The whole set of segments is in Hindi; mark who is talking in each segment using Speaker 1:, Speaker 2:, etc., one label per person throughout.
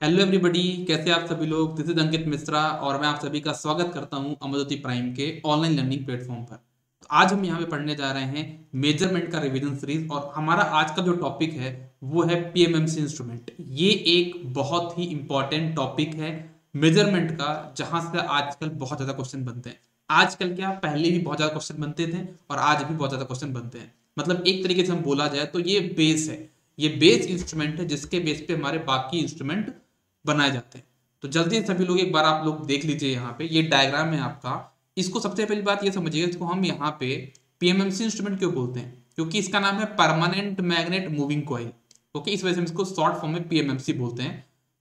Speaker 1: हेलो एवरीबॉडी, कैसे आप सभी लोग। दिस इज अंकित मिश्रा और मैं आप सभी का स्वागत करता हूं अमरज्योति प्राइम के ऑनलाइन लर्निंग प्लेटफॉर्म पर। तो आज हम यहां पे पढ़ने जा रहे हैं मेजरमेंट का रिवीजन सीरीज और हमारा आज का जो टॉपिक है वो है पीएमएमसी इंस्ट्रूमेंट। ये एक बहुत ही इंपॉर्टेंट टॉपिक है मेजरमेंट का, जहां से आजकल बहुत ज़्यादा क्वेश्चन बनते हैं। आजकल क्या, पहले भी बहुत ज़्यादा क्वेश्चन बनते थे और आज भी बहुत ज़्यादा क्वेश्चन बनते हैं। मतलब एक तरीके से हम बोला जाए तो ये बेस है, ये बेस इंस्ट्रूमेंट है जिसके बेस पे हमारे बाकी इंस्ट्रूमेंट बनाए जाते हैं। तो जल्दी से सभी लोग एक बार आप लोग देख लीजिए, यहाँ पे ये डायग्राम है आपका। इसको सबसे पहली बात ये समझिएगा, इसको हम यहाँ पे पीएमएमसी इंस्ट्रूमेंट क्यों बोलते हैं, क्योंकि इसका नाम है permanent magnet moving coil. Okay, इस वजह से हम इसको शॉर्ट फॉर्म में पीएमएमसी बोलते हैं।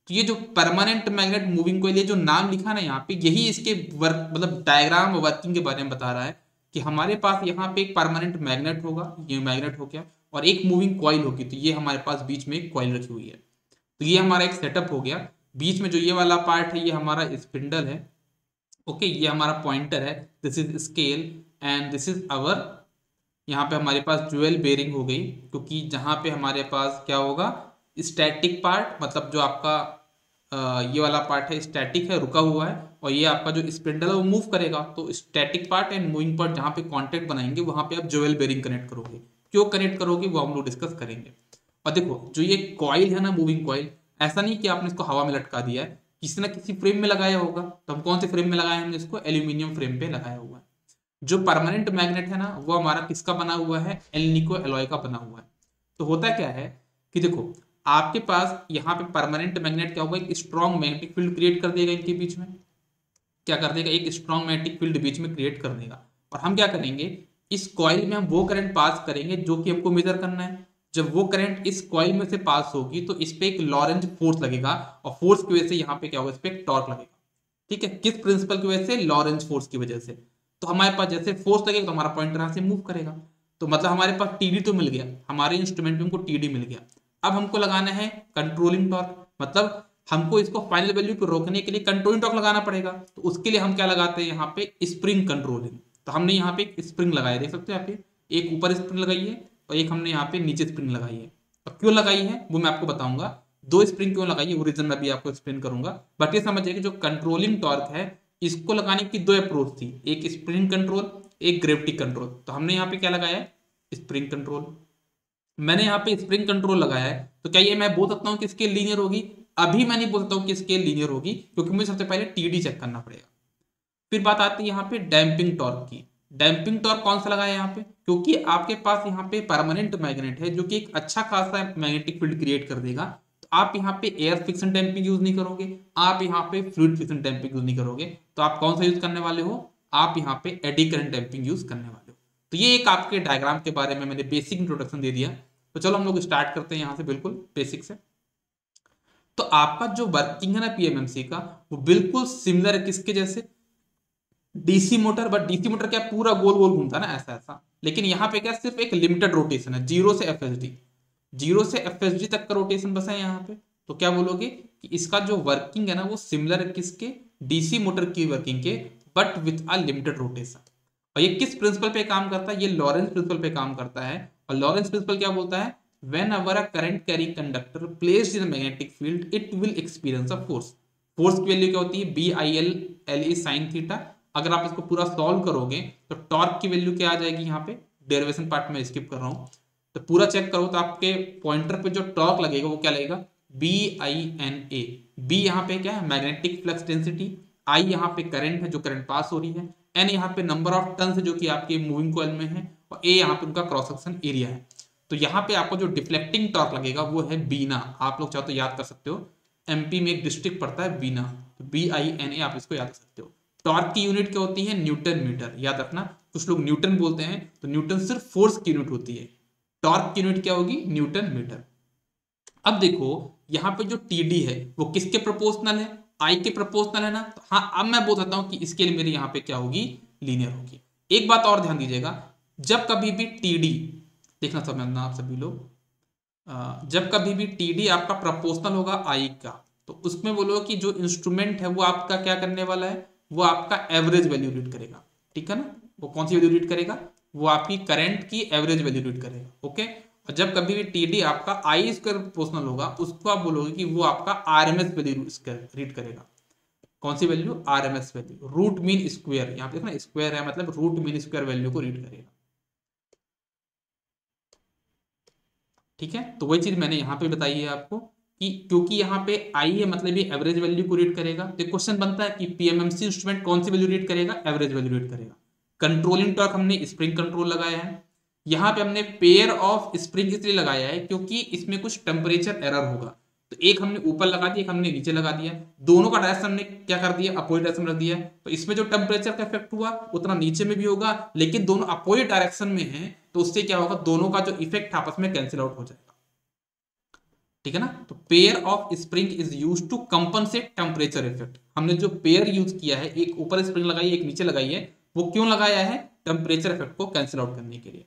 Speaker 1: तो ये जो परमानेंट मैग्नेट मूविंग कॉइल, ये जो नाम लिखा ना यहाँ पे, यही इसके वर्क मतलब डायग्राम वर्किंग के बारे में बता रहा है कि हमारे पास यहाँ पे एक परमानेंट मैग्नेट होगा, ये मैग्नेट हो गया, और एक मूविंग कॉइल होगी। तो ये हमारे पास बीच में एक कॉइल रखी हुई है। तो ये हमारा एक सेटअप हो गया। बीच में जो ये वाला पार्ट है ये हमारा स्पिंडल है। ओके, ये हमारा पॉइंटर है, this is scale and this is our, यहाँ पे हमारे पास ज्वेल बेरिंग हो गई, क्योंकि जहाँ पे हमारे पास क्या होगा, स्टैटिक पार्ट, मतलब जो आपका ये वाला पार्ट है स्टैटिक है, रुका हुआ है, और ये आपका जो स्पिंडल है वो मूव करेगा। तो static part and moving part जहाँ पे कॉन्टेक्ट बनाएंगे वहाँ पे आप ज्वेल बेरिंग कनेक्ट करोगे। क्यों कनेक्ट करोगे वो हम लोग डिस्कस करेंगे। और देखो जो ये कॉइल है ना, मूविंग कॉइल, ऐसा नहीं कि आपने इसको हवा में लटका दिया है, किसी ना किसी फ्रेम में लगाया होगा। तो हम कौन से फ्रेम में लगाए हैं, हमने इसको एल्यूमिनियम फ्रेम पे लगाया हुआ है। जो परमानेंट मैग्नेट है ना, वो हमारा किसका बना हुआ है, एल निको एलॉय का बना हुआ है। तो होता क्या है कि देखो, आपके पास यहाँ पे परमानेंट मैग्नेट क्या होगा, एक स्ट्रॉन्ग मैग्नेटिक फील्ड क्रिएट कर देगा इनके बीच में। क्या कर देगा, एक स्ट्रॉन्ग मैग्नेटिक फील्ड बीच में क्रिएट कर देगा। और हम क्या करेंगे, इस कॉइल में हम वो करंट पास करेंगे जो कि हमको मेजर करना है। जब वो करंट इस कॉइल में से पास होगी तो इस पे एक लॉरेंज फोर्स लगेगा, और फोर्स की वजह से यहाँ पे क्या होगा, इस पे एक टॉर्क लगेगा। ठीक है, किस प्रिंसिपल की वजह से, लॉरेंज फोर्स की वजह से। तो हमारे पास जैसे फोर्स लगेगा तो हमारा पॉइंटर यहाँ से मूव करेगा। तो मतलब हमारे पास टीडी तो मिल गया, हमारे इंस्ट्रूमेंट में हमको टीडी मिल गया। अब हमको लगाना है कंट्रोलिंग टॉर्क, मतलब हमको इसको फाइनल वैल्यू को रोकने के लिए कंट्रोलिंग टॉर्क लगाना पड़ेगा। तो उसके लिए हम क्या लगाते हैं, यहाँ पे स्प्रिंग कंट्रोलिंग। तो हमने यहाँ पे एक स्प्रिंग लगाया, देख सकते हो यहाँ पे, एक ऊपर स्प्रिंग लगाई है और एक हमने यहाँ पे नीचे स्प्रिंग लगाई है। और क्यों लगाई है वो मैं आपको बताऊंगा, दो स्प्रिंग क्यों लगाई है वो रीजन मैं भी आपको एक्सप्लेन करूंगा। बट ये समझिए कि जो कंट्रोलिंग टॉर्क है, इसको लगाने की दो अप्रोच थी, एक स्प्रिंग कंट्रोल, एक ग्रेविटी कंट्रोल। तो हमने यहाँ पे क्या लगाया है, स्प्रिंग कंट्रोल। मैंने यहाँ पे स्प्रिंग कंट्रोल लगाया है। तो क्या ये मैं बोल सकता हूँ कि स्केल लीनियर होगी? अभी मैं नहीं बोल सकता हूँ कि स्केल लीनियर होगी, क्योंकि मुझे सबसे पहले टीडी चेक करना पड़ेगा। फिर बात आती है यहाँ पे डैम्पिंग टॉर्क की। डैम्पिंग टॉर्क कौन सा लगाया है यहाँ पे, क्योंकि आपके पास यहाँ पे परमानेंट मैग्नेट है जो कि एक अच्छा खासा मैग्नेटिक फील्ड क्रिएट कर देगा। तो आप यहाँ पे एयर फिक्शन डैम्पिंग यूज नहीं करोगे, आप यहाँ पे फ्लूइड फिक्शन डैम्पिंग यूज नहीं करोगे। तो आप कौन सा यूज करने वाले हो, आप यहाँ पे एडी करंट डैम्पिंग यूज करने वाले हो। तो ये एक आपके डायग्राम के बारे में मैंने बेसिक इंट्रोडक्शन दे दिया। तो चलो हम लोग स्टार्ट करते हैं यहाँ से बिल्कुल बेसिक से। तो आपका जो वर्किंग है ना पीएमएमसी का, वो बिल्कुल सिमिलर है किसके जैसे, DC motor. But DC motor क्या पूरा गोल गोल घूमता है ना, ऐसा ऐसा। लेकिन यहाँ पे क्या सिर्फ एक लिमिटेड रोटेशन है, जीरो से एफएसडी, जीरो से एफएसडी तक का रोटेशन बस है यहाँ पे। तो क्या बोलोगे कि इसका जो वर्किंग है ना वो सिमिलर है किसके, डीसी मोटर की वर्किंग के, but with a limited rotation. और ये किस प्रिंसिपल पे काम करता है, ये लॉरेंस प्रिंसिपल पे काम करता है। और लॉरेंस प्रिंसिपल क्या बोलता है, whenever a current carrying conductor placed in magnetic field it will experience a force. Force की वैल्यू क्या होती है, B I L L E sine theta. अगर आप इसको पूरा सॉल्व करोगे तो टॉर्क की वैल्यू क्या आ जाएगी, यहाँ पे डेरिवेशन पार्ट में स्किप कर रहा हूँ। तो पूरा चेक करो तो आपके पॉइंटर पे जो टॉर्क लगेगा वो क्या लगेगा, B I N A. B यहाँ पे क्या है, मैग्नेटिक फ्लक्स डेंसिटी। आई यहाँ पे करंट है जो करंट पास हो रही है। एन यहाँ पे नंबर ऑफ टर्न्स है जो कि आपके मूविंग कॉइल में है। और ए यहाँ पे उनका क्रॉस सेक्शन एरिया है। तो यहाँ पे आपको जो डिफ्लेक्टिंग टॉर्क लगेगा वो है बीना। आप लोग चाहो तो याद कर सकते हो, एमपी में एक डिस्ट्रिक्ट पड़ता है बीना, तो बी आई एन ए आप इसको याद कर सकते हो। टॉर्क की यूनिट क्या होती है, न्यूटन मीटर, याद रखना। कुछ लोग न्यूटन बोलते हैं, तो न्यूटन सिर्फ फोर्स की यूनिट होती है, टॉर्क की यूनिट क्या होगी, न्यूटन मीटर। अब देखो यहाँ पे जो टीडी है वो किसके प्रोपोर्शनल है, आई के प्रोपोर्शनल है ना। तो हाँ, अब मैं बोल सकता हूँ कि इसके लिए मेरी यहाँ पे क्या होगी, लीनियर होगी। एक बात और ध्यान दीजिएगा, जब कभी भी टीडी, देखना समझना आप सभी लोग, जब कभी भी टीडी आपका प्रोपोर्शनल होगा आई का, तो उसमें बोलो कि जो इंस्ट्रूमेंट है वो आपका क्या करने वाला है, वो आपका एवरेज वैल्यू रीड करेगा। ठीक है ना, वो कौन सी वैल्यू रीड करेगा, वो आपकी करंट की एवरेज वैल्यू रीड करेगा। ओके, और जब कभी भी टीडी आपका आई स्क्वायर प्रोपोर्शनल होगा, उसको आप बोलोगे कि वो आपका आरएमएस वैल्यू रीड करेगा। कौन सी value? RMS value, root mean square. यहाँ पे देखो ना स्क्वायर है, मतलब रूट मीन स्क्वायर वैल्यू को रीड करेगा। ठीक है, तो वही चीज मैंने यहाँ पे बताई है आपको कि क्योंकि यहाँ पे आई है मतलब ये एवरेज वैल्यू को रीड करेगा। तो क्वेश्चन बनता है कि पीएमएमसी इंस्ट्रूमेंट कौन सी वैल्यू रीड करेगा? एवरेज वैल्यू रीड करेगा। कंट्रोलिंग टॉर्क हमने स्प्रिंग कंट्रोल लगाया है। यहाँ पे हमने पेयर ऑफ स्प्रिंग इसलिए लगाया है क्योंकि इसमें कुछ टेम्परेचर एरर होगा। तो एक हमने ऊपर लगा दिया, एक हमने नीचे लगा दिया, दोनों का डायरेक्शन हमने क्या कर दिया? अपोजिट डायरेक्शन रख दिया। तो इसमें जो टेम्परेचर का इफेक्ट हुआ उतना नीचे में भी होगा, लेकिन दोनों अपोजिट डायरेक्शन में है, तो उससे क्या होगा? दोनों का जो इफेक्ट आपस में कैंसिल आउट हो जाएगा। ठीक है ना? तो pair of spring is used to compensate temperature effect. हमने जो पेयर यूज किया है, एक ऊपर स्प्रिंग लगाई है, एक नीचे लगाई है, वो क्यों लगाया है? टेम्परेचर इफेक्ट को कैंसिल आउट करने के लिए।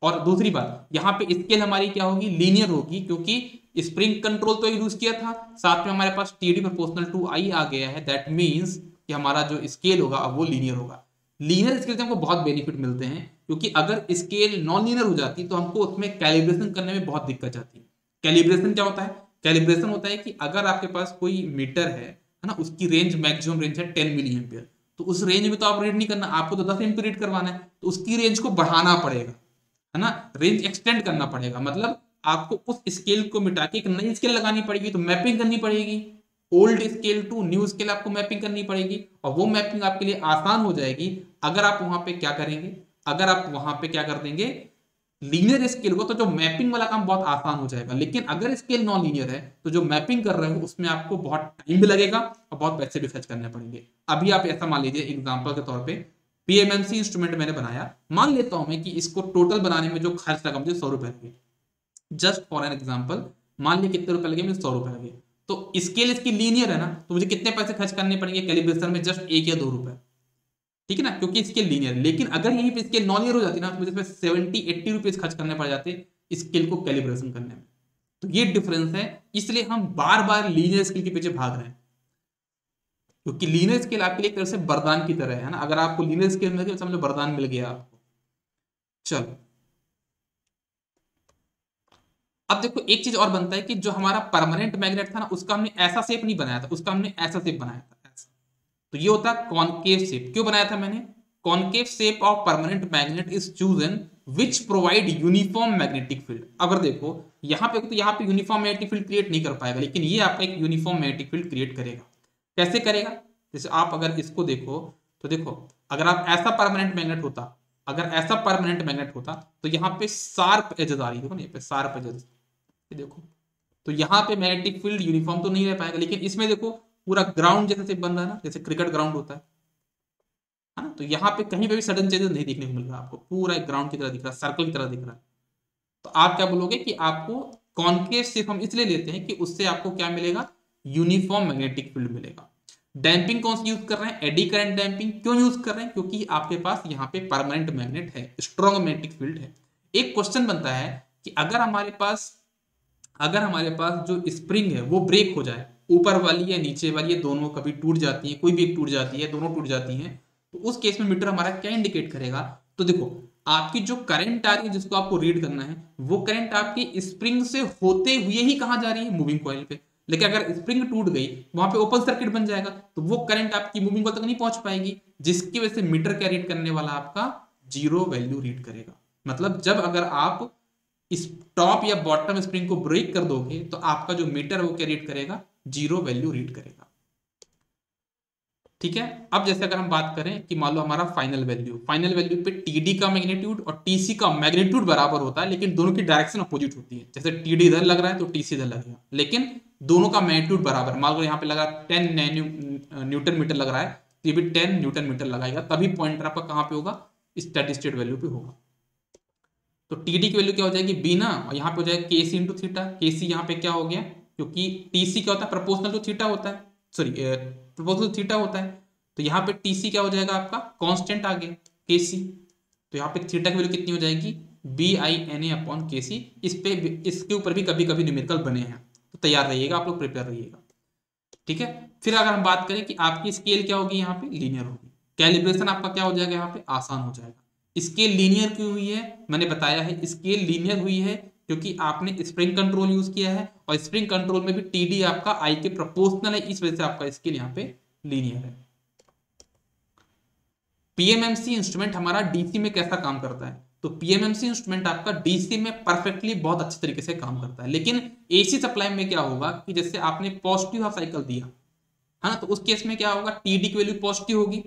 Speaker 1: और दूसरी बात, यहाँ पे स्केल हमारी क्या होगी? लीनियर होगी, क्योंकि स्प्रिंग कंट्रोल तो यूज किया था, साथ में हमारे पास टीडी प्रोपोर्शनल टू आई आ गया है। दैट मींस कि हमारा जो स्केल होगा अब वो लीनियर होगा। लीनियर स्केल से हमको बहुत बेनिफिट मिलते हैं, क्योंकि अगर स्केल नॉन लीनियर हो जाती तो हमको उसमें कैलिब्रेशन करने में बहुत दिक्कत आती है। कैलिब्रेशन क्या होता है? कैलिब्रेशन होता है कि अगर आपके पास कोई मीटर है ना, उसकी रेंज मैक्सिमम रेंज है 10 मिली एम्पियर, तो उस रेंज में तो आप रीड नहीं करना, आपको तो 10 एम्पियर रीड करवाना है, तो उसकी रेंज को बढ़ाना पड़ेगा, है ना, रेंज एक्सटेंड करना पड़ेगा। मतलब आपको उस स्केल को मिटा के एक नई स्केल लगानी पड़ेगी, तो मैपिंग करनी पड़ेगी, old scale to new scale आपको मैपिंग करनी पड़ेगी। और वो मैपिंग आपके लिए आसान हो जाएगी अगर आप वहां पे क्या करेंगे? अगर आप वहां पे क्या कर देंगे? लीनियर स्केल को, तो जो मैपिंग वाला काम बहुत आसान हो जाएगा। लेकिन अगर स्केल नॉन लीनियर है तो जो मैपिंग कर रहे हो उसमें आपको बहुत टाइम भी लगेगा और बहुत पैसे भी खर्च करने पड़ेंगे। अभी आप ऐसा मान लीजिए एग्जांपल के तौर पे पीएमएमसी इंस्ट्रूमेंट मैंने बनाया, मान लेता हूं मैं कि इसको टोटल बनाने में जो खर्च लगा मुझे 100 रुपए लगे। जस्ट फॉर एन एग्जाम्पल, मान लीजिए कितने रुपए लगे? मुझे 100 रुपए लगे। तो स्केल इसकी लीनियर है ना, तो मुझे कितने पैसे खर्च करने पड़ेंगे कैलिब्रेशन में? जस्ट 1 या 2 रुपए। ठीक है ना, क्योंकि स्केल लीनियर। लेकिन अगर यहीं पे स्केल नॉन लीनियर हो जाती ना, तो मुझे इसमें 70-80 रुपीज खर्च करने पड़ जाते स्केल को कैलिब्रेशन करने में। तो ये डिफरेंस है, इसलिए हम बार बार लीनियर स्केल के पीछे भाग रहे हैं, क्योंकि लीनियर स्केल आपके लिए एक तरह से वरदान की तरह है ना। अगर आपको लीनियर स्केल मिल गया, समझो वरदान मिल गया आपको। चलो, अब देखो एक चीज और बनता है कि जो हमारा परमानेंट मैग्नेट था ना, उसका हमने ऐसा शेप नहीं बनाया था, उसका हमने ऐसा शेप बनाया था, ऐसा। तो ये होता है कॉनकेव शेप। क्यों बनाया था मैंने? Concave shape of permanent magnet is chosen which provide uniform magnetic field. अगर देखो यहाँ पे, तो यहाँ पे यूनिफॉर्म मैग्नेटिक फील्ड क्रिएट नहीं कर पाएगा, लेकिन ये आपका एक यूनिफॉर्म मैग्नेटिक फील्ड क्रिएट करेगा। कैसे करेगा? जैसे आप अगर इसको देखो, तो देखो अगर आप ऐसा परमानेंट मैग्नेट होता, अगर ऐसा परमानेंट मैग्नेट होता, तो यहाँ पे शार्प एजेस आ रही, देखो ना, ये पे शार्प एजेस, ये देखो, तो यहाँ पे मैग्नेटिक फील्ड यूनिफॉर्म तो नहीं रह पाएगा। लेकिन इसमें देखो पूरा ग्राउंड जैसे बन रहा है ना, जैसे क्रिकेट ग्राउंड होता है ना, तो यहाँ पे कहीं पे भी सडन चेंजेस नहीं देखने को मिल रहा, आपको पूरा एक ग्राउंड की तरह दिख रहा है, सर्कल की तरह दिख रहा है। तो आप क्या बोलोगे कि आपको कॉनकेव शेप हम इसलिए लेते हैं कि उससे आपको क्या मिलेगा? यूनिफॉर्म मैग्नेटिक फील्ड मिलेगा। डैम्पिंग कौन सी यूज कर रहे हैं? Eddy current damping. क्यों यूज कर रहे हैं? क्योंकि आपके पास यहाँ पे परमानेंट मैग्नेट है, स्ट्रॉन्ग मैग्नेटिक फील्ड है। एक क्वेश्चन बनता है कि अगर हमारे पास जो स्प्रिंग है वो ब्रेक हो जाए, ऊपर वाली या नीचे वाली, ये दोनों कभी टूट जाती है, कोई भी एक टूट जाती है, दोनों टूट जाती हैं, तो उस केस में मीटर हमारा क्या इंडिकेट करेगा? तो देखो आपकी जो करंट आ रही है जिसको आपको रीड करना है, वो करंट आपकी स्प्रिंग से होते हुए ही कहां जा रही है? मूविंग कॉइल पे। लेकिन अगर स्प्रिंग टूट गई, वहां पे ओपन सर्किट बन जाएगा, तो वो करंट आपकी मूविंग कॉइल तक नहीं पहुंच पाएगी, जिसकी वजह से मीटर क्या रीड करने वाला? आपका 0 वैल्यू रीड करेगा। मतलब जब अगर आप इस टॉप या बॉटम स्प्रिंग को ब्रेक कर दोगे, तो आपका जो मीटर है वो क्या रीड करेगा? 0 वैल्यू रीड करेगा। ठीक है, अब जैसे अगर हम बात करें कि मान लो हमारा फाइनल वैल्यू पे टीडी का मैग्नीट्यूड और टीसी का मैग्नीट्यूड बराबर होता है, लेकिन दोनों की डायरेक्शन अपोजिट होती है। जैसे टीडी इधर लग रहा है तो टीसी इधर लगेगा, लेकिन दोनों का मैग्नीट्यूड बराबर। मान लो यहाँ पे लगा 10 न्यूटन मीटर लग रहा है, तो ये भी 10 न्यूटन मीटर लगाएगा, तभी पॉइंटर आपका कहाँ पे होगा? स्टेडी स्टेट वैल्यू पे होगा। तो टीडी की वैल्यू क्या हो जाएगी? बी ना, और यहाँ पे हो जाएगा केसी इंटू थीटा। केसी यहाँ पे क्या हो गया? क्योंकि टीसी क्या होता है? प्रोपोर्शनल टू थीटा होता है, सॉरी प्रोपोर्शनल थीटा होता है। तो यहाँ पे टीसी क्या हो जाएगा? आपका कांस्टेंट आ गया केसी। तो यहाँ पे थीटा की वैल्यू कितनी हो जाएगी? BINA अपॉन केसी। इसके ऊपर भी कभी कभी न्यूमेरिकल बने हैं, तो तैयार रहिएगा, आप लोग प्रिपेयर रहिएगा। ठीक है, फिर अगर हम बात करें कि आपकी स्केल क्या होगी? यहाँ पे लीनियर होगी। कैलिब्रेशन आपका क्या हो जाएगा? यहाँ पे आसान हो जाएगा। स्केल लीनियर क्यों हुई है? मैंने बताया है, स्केल लीनियर हुई है क्योंकि आपने स्प्रिंग कंट्रोल यूज किया है और स्प्रिंग कंट्रोल में भी टीडी आपका आई के प्रोपोर्शनल है, इस वजह से आपका स्केल यहाँ पे लीनियर है। पीएमएमसी इंस्ट्रूमेंट हमारा डीसी में कैसा काम करता है, तो पीएमएमसी इंस्ट्रूमेंट आपका डीसी में परफेक्टली बहुत अच्छे तरीके से काम करता है। लेकिन एसी सप्लाई में क्या होगा कि जैसे आपने पॉजिटिव हाफ साइकिल दिया है ना, तो उस केस में क्या होगा, टीडी की वैल्यू पॉजिटिव होगी।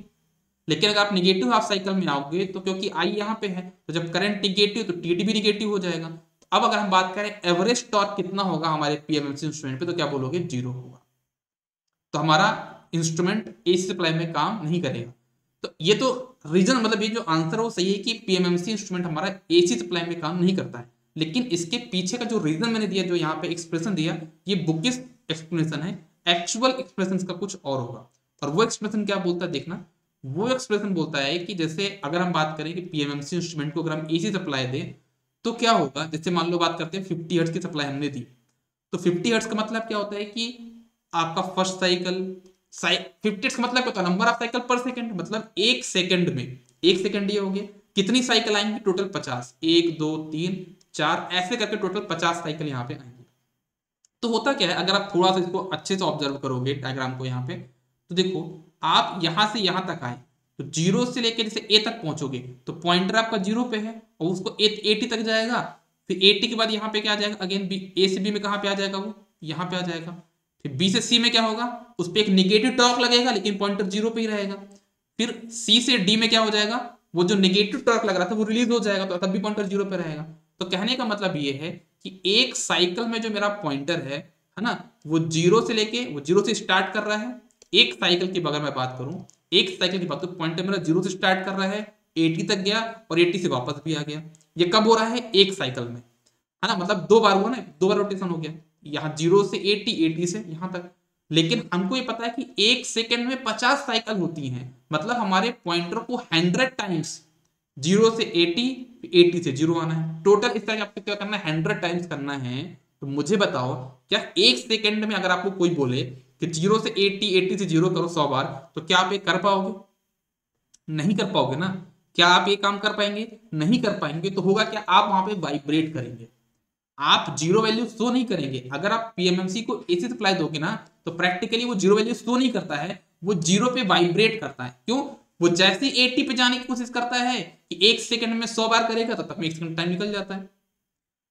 Speaker 1: लेकिन अगर आप निगेटिव हाफ साइकिल में आओगे तो क्योंकि आई यहाँ पे है, तो जब करंट निगेटिव तो टीडी भी निगेटिव हो जाएगा। तो अब अगर हम बात करें एवरेज टॉर्क कितना होगा हमारे पीएमएमसी इंस्ट्रूमेंट पे, तो क्या बोलोगे, 0 होगा। तो हमारा इंस्ट्रूमेंट एसी सप्लाई में काम नहीं करेगा। तो ये तो रीजन, मतलब ये जो आंसर है वो सही है कि पीएमएमसी इंस्ट्रूमेंट हमारा एसी सप्लाई में काम नहीं करता है। लेकिन इसके पीछे का जो रीजन मैंने दिया, जो यहाँ पे एक्सप्रेशन दिया, ये बुकिश एक्सप्लेनेशन है, एक्चुअल एक्सप्रेशन का कुछ और होगा। और वो एक्सप्रेशन क्या बोलता है देखना, वो एक्सप्रेशन बोलता है कि जैसे अगर हम बात करें कि पीएमएमसी इंस्ट्रूमेंट को अगर हम एसी सप्लाई दें तो क्या होगा, जैसे मान लो बात करते हैं 50 हर्ट्ज की सप्लाई हमने दी, तो 50 हर्ट्ज का मतलब क्या होता है कि आपका फर्स्ट साइकिल 50 हर्ट्ज का मतलब क्या होता है, नंबर ऑफ साइकिल पर सेकंड, मतलब एक सेकंड में, एक सेकंड ये हो गया, कितनी साइकिल आएंगी, टोटल 50, 1 2 3 4 ऐसे करके टोटल 50 साइकिल यहाँ पे आएंगे। तो होता क्या है, अगर आप थोड़ा सा इसको अच्छे से ऑब्जर्व करोगे डायग्राम को यहाँ पे, तो देखो आप यहां से यहां तक आए तो 0 से लेकर जैसे ए तक पहुंचोगे तो पॉइंटर आपका 0 पे है और उसको 80 तक जाएगा, फिर 80 के बाद यहाँ पे क्या आ जाएगा, अगेन बी, ए से बी में कहाँ पे आ जाएगा, वो यहाँ पे आ जाएगा। फिर बी से सी में क्या होगा, उस पर एक निगेटिव टॉर्क लगेगा लेकिन पॉइंटर 0 पे ही रहेगा। फिर सी से डी में क्या हो जाएगा, वो जो निगेटिव टॉर्क लग रहा था वो रिलीज हो जाएगा, तो तब भी पॉइंटर 0 पे रहेगा। तो कहने का मतलब ये है कि एक साइकिल में जो मेरा पॉइंटर है ना, वो 0 से लेके, वो 0 से स्टार्ट कर रहा है। एक साइकिल की अगर मैं बात करूं, एक साइकिल की बात, तो पॉइंटर मेरा 0 से स्टार्ट कर रहा है, 80 तक गया और 80 से वापस भी आ गया। ये कब हो रहा है, एक साइकिल में, है ना, मतलब 2 बार हुआ ना, 2 बार रोटेशन हो गया, यहाँ 0 से 80, 80 से यहाँ तक। लेकिन हमको ये पता है कि एक सेकंड में 50 साइकिल होती हैं, मतलब हमारे पॉइंटर को 100 टाइम्स 0 से 80, 80 से 0 आना है, टोटल इस तरह आपको क्या करना है, 100 टाइम्स करना है। तो मुझे बताओ, क्या एक सेकंड में अगर आपको कोई बोले कि 0 से 80, 80 से 0 करो 100 बार, तो क्या आप ये कर पाओगे, नहीं कर पाओगे ना। क्या आप ये काम कर पाएंगे, नहीं कर पाएंगे। तो होगा क्या, आप वहां पे वाइब्रेट करेंगे, आप 0 वैल्यू शो नहीं करेंगे। अगर आप पीएमएमसी को एसी सप्लाई दोगे ना, तो प्रैक्टिकली वो 0 वैल्यू शो नहीं करता है, वो 0 पे वाइब्रेट करता है। क्यों, वो जैसे 80 पे जाने की कोशिश करता है कि एक सेकंड में 100 बार करेगा, तो तब में एक सेकंड टाइम निकल जाता है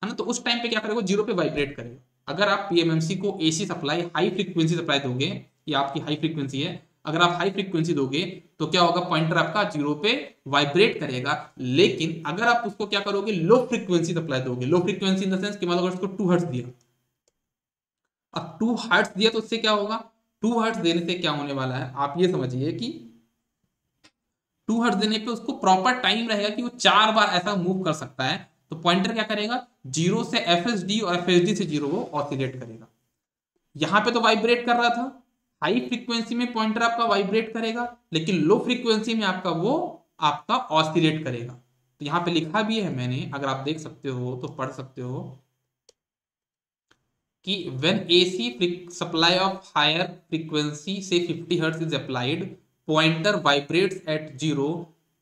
Speaker 1: ना। तो उस टाइम पे क्या करेगा, 0 पे वाइब्रेट करेगा। अगर आप पीएमएमसी को AC supply, high frequency supply दोगे, ये आपकी हाई फ्रीक्वेंसी है, अगर आप हाई फ्रीक्वेंसी दोगे तो क्या होगा, पॉइंटर आपका 0 पे वाइब्रेट करेगा। लेकिन अगर आप उसको क्या करोगे, लो फ्रीक्वेंसी सप्लाई दोगे, low frequency in the sense कि मान लो अगर उसको 2 हर्ट्ज दिया, अब 2 हर्ट्ज दिया तो उससे क्या होगा, 2 हर्ट्ज देने से क्या होने वाला है, आप ये समझिए कि 2 हर्ट्ज देने पे उसको प्रॉपर टाइम रहेगा कि वो 4 बार ऐसा मूव कर सकता है। तो पॉइंटर क्या करेगा, 0 से एफएसडी और एफएसडी से 0 वो ऑसिलेट करेगा। यहां पे तो वाइब्रेट कर रहा था, हाई फ्रीक्वेंसी में पॉइंटर आपका वाइब्रेट करेगा, लेकिन लो फ्रीक्वेंसी में आपका वो आपका ऑसिलेट करेगा। तो यहां पे लिखा भी है मैंने, अगर आप देख सकते हो तो पढ़ सकते हो कि when AC supply of higher frequency से 50 hertz is applied, pointer vibrates at 0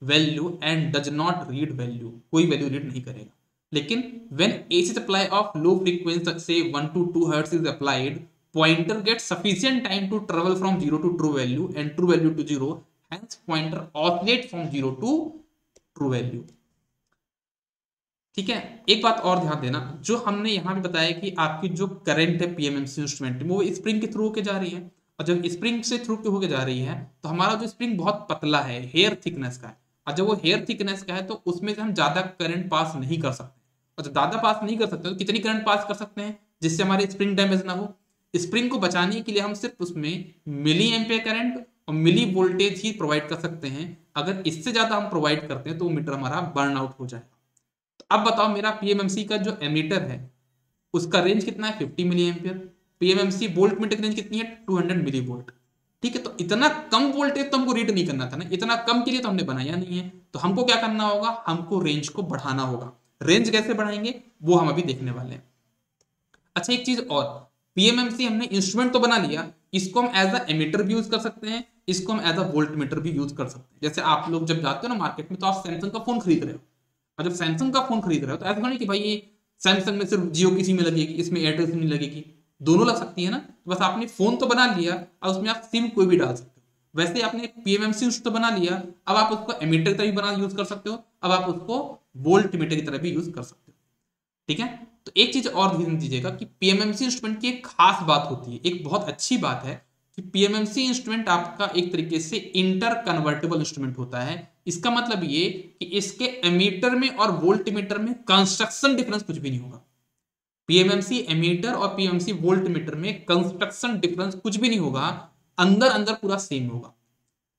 Speaker 1: value and does not read value, कोई वैल्यू रीड नहीं करेगा। लेकिन when AC supply of low frequency से 1 to 2 hertz is applied, pointer gets sufficient time to travel from 0 to true value and true value to 0, hence pointer oscillates from 0 to true value। ठीक है, एक बात और ध्यान देना, जो हमने यहां भी बताया कि आपकी जो करंट है पीएमएमसी इंस्ट्रूमेंट में, वो स्प्रिंग के थ्रू होके जा रही है, और जब स्प्रिंग से थ्रू के होके जा रही है तो हमारा जो स्प्रिंग बहुत पतला है, हेयर थिकनेस का है, और जब वो हेयर थिकनेस का है तो उसमें से हम ज्यादा करंट पास नहीं कर सकते, और जब ज्यादा पास नहीं कर सकते तो कितनी करंट पास कर सकते हैं जिससे हमारे स्प्रिंग डैमेज ना हो। स्प्रिंग को बचाने के लिए हम सिर्फ उसमें मिली एम्पियर करंट और मिली वोल्टेज ही प्रोवाइड कर सकते हैं। अगर इससे ज्यादा हम प्रोवाइड करते हैं तो मीटर हमारा बर्न आउट हो जाएगा। तो अब बताओ, मेरा पीएमएमसी का जो एमीटर है उसका रेंज कितना है, 50 milli ampere. PMMC volt meter की रेंज कितनी है, 200 मिली वोल्ट। ठीक है, तो इतना कम वोल्टेज तो हमको रीड नहीं करना था ना, इतना कम के लिए तो हमने बनाया नहीं है। तो हमको क्या करना होगा, हमको रेंज को बढ़ाना होगा। रेंज कैसे बढ़ाएंगे वो हम अभी देखने वाले हैं। अच्छा, एक चीज और, पीएमएमसी हमने इंस्ट्रूमेंट तो बना लिया, इसको हम एज अ एमीटर भी यूज कर सकते हैं, इसको हम एज अ वोल्ट मीटर भी यूज कर सकते हैं। जैसे आप लोग जब जाते हो ना मार्केट में, तो आप सैमसंग का फोन खरीद रहे हो, और जब सैमसंग का फोन खरीद रहे हो तो ऐसा नहीं कि भाई सैमसंग में सिर्फ जियो की सिम लगेगी, इसमें एयरटेल सिम लगेगी, दोनों लग सकती है ना। तो बस आपने फोन तो बना लिया और उसमें आप सिम कोई भी डाल सकते हो। वैसे आपने पीएमएमसी तो बना लिया, अब आप उसको एमीटर की तरह भी बना यूज कर सकते हो, अब आप उसको वोल्ट मीटर की तरह भी यूज कर सकते हो। ठीक है, तो एक चीज और ध्यान दीजिएगा कि पीएमएमसी इंस्ट्रूमेंट की एक खास बात होती है, एक बहुत अच्छी बात है कि पीएमएमसी इंस्ट्रूमेंट आपका एक तरीके से इंटर कन्वर्टेबल इंस्ट्रूमेंट होता है। इसका मतलब ये कि इसके एमीटर में और वोल्ट मीटर में कंस्ट्रक्शन डिफरेंस कुछ भी नहीं होगा। पीएमएमसी एमीटर और पीएमएमसी वोल्ट मीटर में कंस्ट्रक्शन डिफरेंस कुछ भी नहीं होगा, अंदर अंदर पूरा सेम होगा।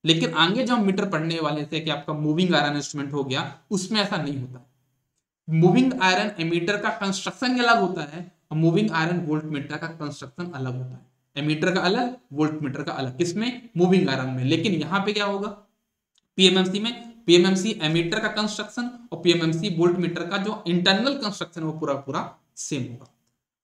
Speaker 1: लेकिन आगे जो हम मीटर पढ़ने वाले थे कि आपका मूविंग आयरन इंस्ट्रूमेंट हो गया, उसमें ऐसा नहीं होता। मूविंग आयरन एमीटर का कंस्ट्रक्शन अलग होता है और मूविंग आयरन वोल्ट मीटर का कंस्ट्रक्शन अलग होता है। एमीटर का अलग, वोल्ट मीटर का अलग, किसमें? मूविंग आयरन में। लेकिन यहां पे क्या होगा पीएमएमसी में? पीएमएमसी एमीटर का कंस्ट्रक्शन और पीएमएमसी वोल्ट मीटर का जो इंटरनल कंस्ट्रक्शन है वो पूरा पूरा सेम होगा।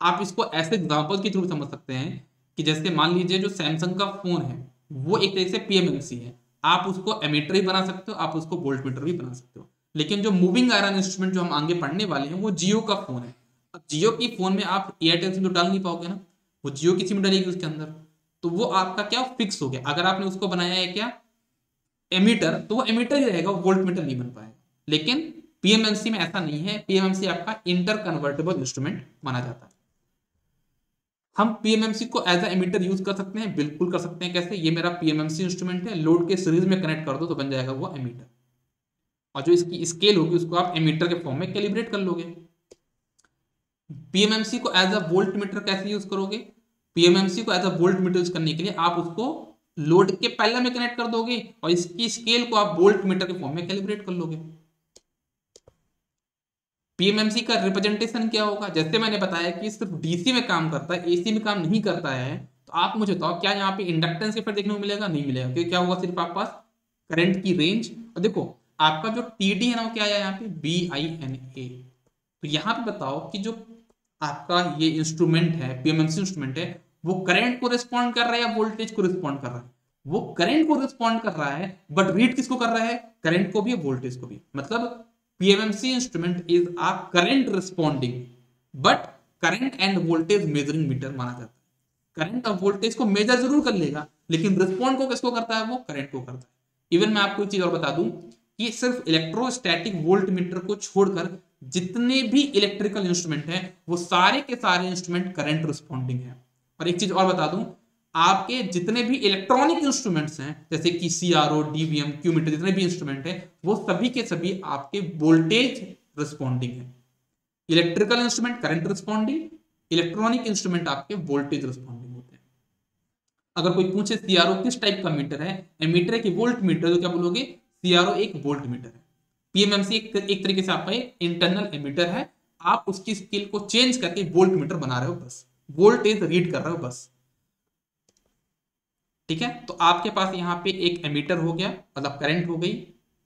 Speaker 1: आप इसको ऐसे एग्जांपल के थ्रू समझ सकते हैं कि जैसे मान लीजिए जो सैमसंग का फोन है वो एक तरीके से पीएमएमसी है, आप उसको एमीटर भी बना सकते हो, आप उसको वोल्ट मीटर भी बना सकते हो। लेकिन जो मूविंग आयरन इंस्ट्रूमेंट जो हम आगे पढ़ने वाले हैं वो जियो का फोन है। अब जियो की फोन में आप एयरटेल सिम तो डाल नहीं पाओगे ना, वो जियो की सिम डलेगी उसके अंदर, तो वो आपका क्या फिक्स हो गया। अगर आपने उसको बनाया है क्या एमीटर, तो वो एमीटर ही रहेगा, वो वोल्ट मीटर नहीं बन पाएगा। लेकिन पीएमएमसी में ऐसा नहीं है, पीएमएमसी आपका इंटर कन्वर्टेबल इंस्ट्रूमेंट माना जाता है। हम पीएमएमसी को एज ए एमीटर यूज कर सकते हैं, बिल्कुल कर सकते हैं। कैसे? ये मेरा पीएमएमसी इंस्ट्रूमेंट है, लोड के सीरीज में कनेक्ट कर दो तो बन जाएगा वो एमीटर, और जो इसकी स्केल होगी उसको आप एमीटर के फॉर्म में कैलिब्रेट कर लोगे। पीएमएमसी को एज अ वोल्ट मीटर कैसे यूज करोगे? पीएमएमसी को as a volt meter use करने के लिए आप उसको लोड के पैरेलल में कनेक्ट कर दोगे और इसकी स्केल को आप वोल्ट मीटर के फॉर्म में कैलिब्रेट कर लोगे। पीएमएमसी का रिप्रेजेंटेशन क्या होगा? जैसे मैंने बताया कि सिर्फ डीसी में काम करता है, एसी में काम नहीं करता है। तो आप मुझे बताओ क्या यहाँ पे इंडक्टेंस इफेक्ट देखने को मिलेगा? नहीं मिलेगा। क्योंकि क्या होगा, सिर्फ आपके पास करंट की रेंज। और देखो आपका जो टीडी है ना वो क्या है यहाँ पे? BINA। तो यहाँ पे बताओ कि जो आपका ये इंस्ट्रूमेंट है, पीएमएमसी इंस्ट्रूमेंट है, वो करंट को रिस्पॉन्ड कर रहा है या वोल्टेज को रिस्पॉन्ड कर रहा है? वो करंट को रिस्पॉन्ड कर रहा है, बट रीड किसको कर रहा है? करंट को भी, वोल्टेज को भी। मतलब PMMC instrument is a current responding but current and voltage measuring meter माना जाता है। करंट और वोल्टेज को मेजर जरूर कर लेगा, लेकिन रिस्पॉन्ड को किसको करता है? वो करंट को करता है। इवन मैं आपको एक चीज और बता दूं कि सिर्फ इलेक्ट्रोस्टैटिक वोल्ट मीटर को छोड़कर जितने भी इलेक्ट्रिकल इंस्ट्रूमेंट हैं वो सारे के सारे इंस्ट्रूमेंट करंट रिस्पॉन्डिंग है। और एक चीज और बता दूं, आपके जितने भी इलेक्ट्रॉनिक इंस्ट्रूमेंट्स हैं जैसे कि सीआरओ, डीवीएम, क्यूमीटर, जितने भी इंस्ट्रूमेंट हैं वो सभी के सभी आपके वोल्टेज रिस्पॉन्डिंग है। Electrical instrument current responding, electronic instrument आपके वोल्टेज रिस्पॉन्डिंग होते हैं। अगर कोई पूछे सीआरओ किस टाइप का मीटर है, एमीटर है कि वोल्ट मीटर, तो क्या बोलोगे? सीआरओ एक वोल्ट मीटर है। पीएमएमसी एक तरीके से आपका एक इंटरनल एमीटर है, आप उसकी स्केल को चेंज करके वोल्ट मीटर बना रहे हो, बस वोल्टेज रीड कर रहे हो बस। ठीक है, तो आपके पास यहाँ पे एक एमीटर हो गया, मतलब करंट हो गई,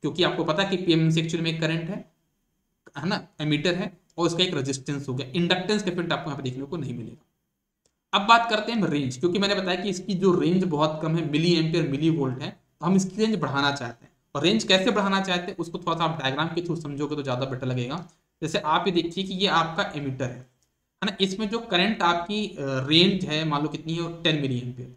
Speaker 1: क्योंकि आपको पता है कि पीएमएमसी एक्चुअली में एक करंट है ना, एमीटर है, और उसका एक रेजिस्टेंस हो गया। इंडक्टेंस के इफेक्ट आपको यहाँ पे देखने को नहीं मिलेगा। अब बात करते हैं रेंज, क्योंकि मैंने बताया कि इसकी जो रेंज बहुत कम है, मिली एम्पियर मिली वोल्ट है, तो हम इसकी रेंज बढ़ाना चाहते हैं। और रेंज कैसे बढ़ाना चाहते हैं उसको थोड़ा सा आप डायग्राम के थ्रू समझोगे तो ज्यादा बेटर लगेगा। जैसे आप ये देखिए कि ये आपका एमीटर है ना, इसमें जो करंट आपकी रेंज है मान लो कितनी है, 10 मिली एम्पियर।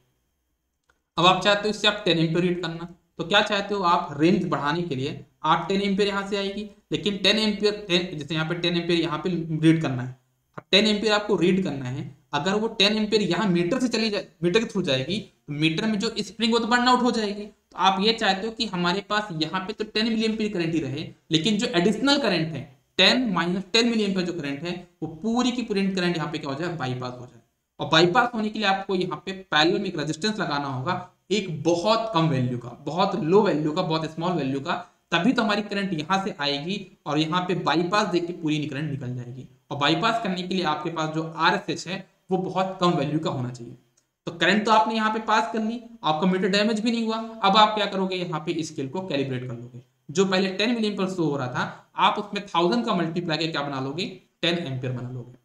Speaker 1: अब आप चाहते हो इससे आप 10 एम्पियर रीड करना, तो क्या चाहते हो आप? रेंज बढ़ाने के लिए आप 10 एम्पियर यहाँ से आएगी, लेकिन 10 एम्पियर जैसे यहाँ पे 10 एम्पियर यहाँ पे रीड करना है। अब 10 एम्पियर आपको रीड करना है, अगर वो 10 एम्पियर यहाँ मीटर से चली जाए, मीटर के थ्रू जाएगी, तो मीटर में जो स्प्रिंग वो तो बर्न आउट हो जाएगी। तो आप ये चाहते हो कि हमारे पास यहाँ पे तो 10 मिली एम्पियर करंट ही रहे, लेकिन जो एडिशनल करंट है 10 माइनस 10 मिली एम्पियर जो करंट है वो पूरी की पूरी करंट यहाँ पे क्या हो जाए? बाईपास हो जाए। और बाईपास होने के लिए आपको यहाँ पे पैरेलल में एक रेजिस्टेंस लगाना होगा, एक बहुत कम वैल्यू का, बहुत लो वैल्यू का, बहुत स्मॉल वैल्यू का, तभी तो हमारी करंट यहाँ से आएगी और यहाँ पे बाईपास देके पूरी करंट निकल जाएगी। और बाईपास करने के लिए आपके पास जो RSH है वो बहुत कम वैल्यू का होना चाहिए। तो करंट तो आपने यहाँ पे पास कर ली, आपका मीटर डैमेज भी नहीं हुआ। अब आप क्या करोगे? यहाँ पे स्केल को कैलिब्रेट कर लोगे। जो पहले 10 मिली एम्पियर शो हो रहा था, आप उसमें 1000 का मल्टीप्लाई करके क्या बना लोगे? 10 एम्पियर बना लोगे।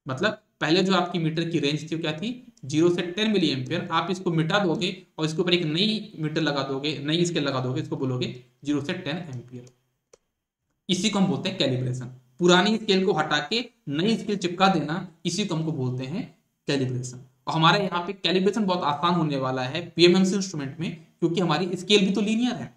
Speaker 1: मतलब पहले जो आपकी मीटर की रेंज थी वो क्या थी? 0 से 10 मिली एम्पियर। आप इसको मिटा दोगे और इसके ऊपर एक नई मीटर लगा दोगे, नई स्केल लगा दोगे, इसको बोलोगे 0 से 10 एम्पियर। इसी को हम बोलते हैं कैलिब्रेशन। पुरानी स्केल को हटा के नई स्केल चिपका देना, इसी को हमको बोलते हैं कैलिब्रेशन। और हमारे यहाँ पे कैलिब्रेशन बहुत आसान होने वाला है पीएमएमसी इंस्ट्रूमेंट में, क्योंकि हमारी स्केल भी तो लीनियर है।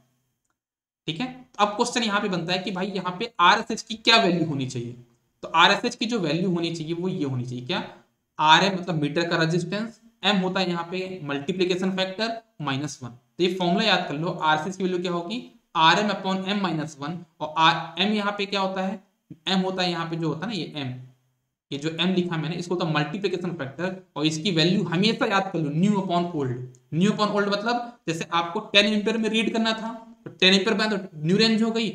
Speaker 1: ठीक है, अब क्वेश्चन यहाँ पे बनता है कि भाई यहाँ पे आरएसएच की क्या वैल्यू होनी चाहिए। तो आरएसएच की जो वैल्यू होनी चाहिए वो ये होनी चाहिए, क्या, आर एम मतलब मीटर का रेजिस्टेंस, एम होता है यहाँ पे मल्टीप्लीकेशन फैक्टर -1। तो ये फॉर्मूला याद कर लो, आरएसएच की वैल्यू क्या होगी, आर एम अपॉन एम -1। और आर एम यहाँ पे क्या होता है, एम होता है यहाँ पे जो होता है ना ये एम, ये जो एम लिखा मैंने इसको तो मल्टीप्लीकेशन फैक्टर, और इसकी वैल्यू हमेशा याद कर लो new upon old. New upon old मतलब जैसे आपको 10 एम्पियर में रीड करना था तो 10 एम्पियर में तो न्यू रेंज हो गई,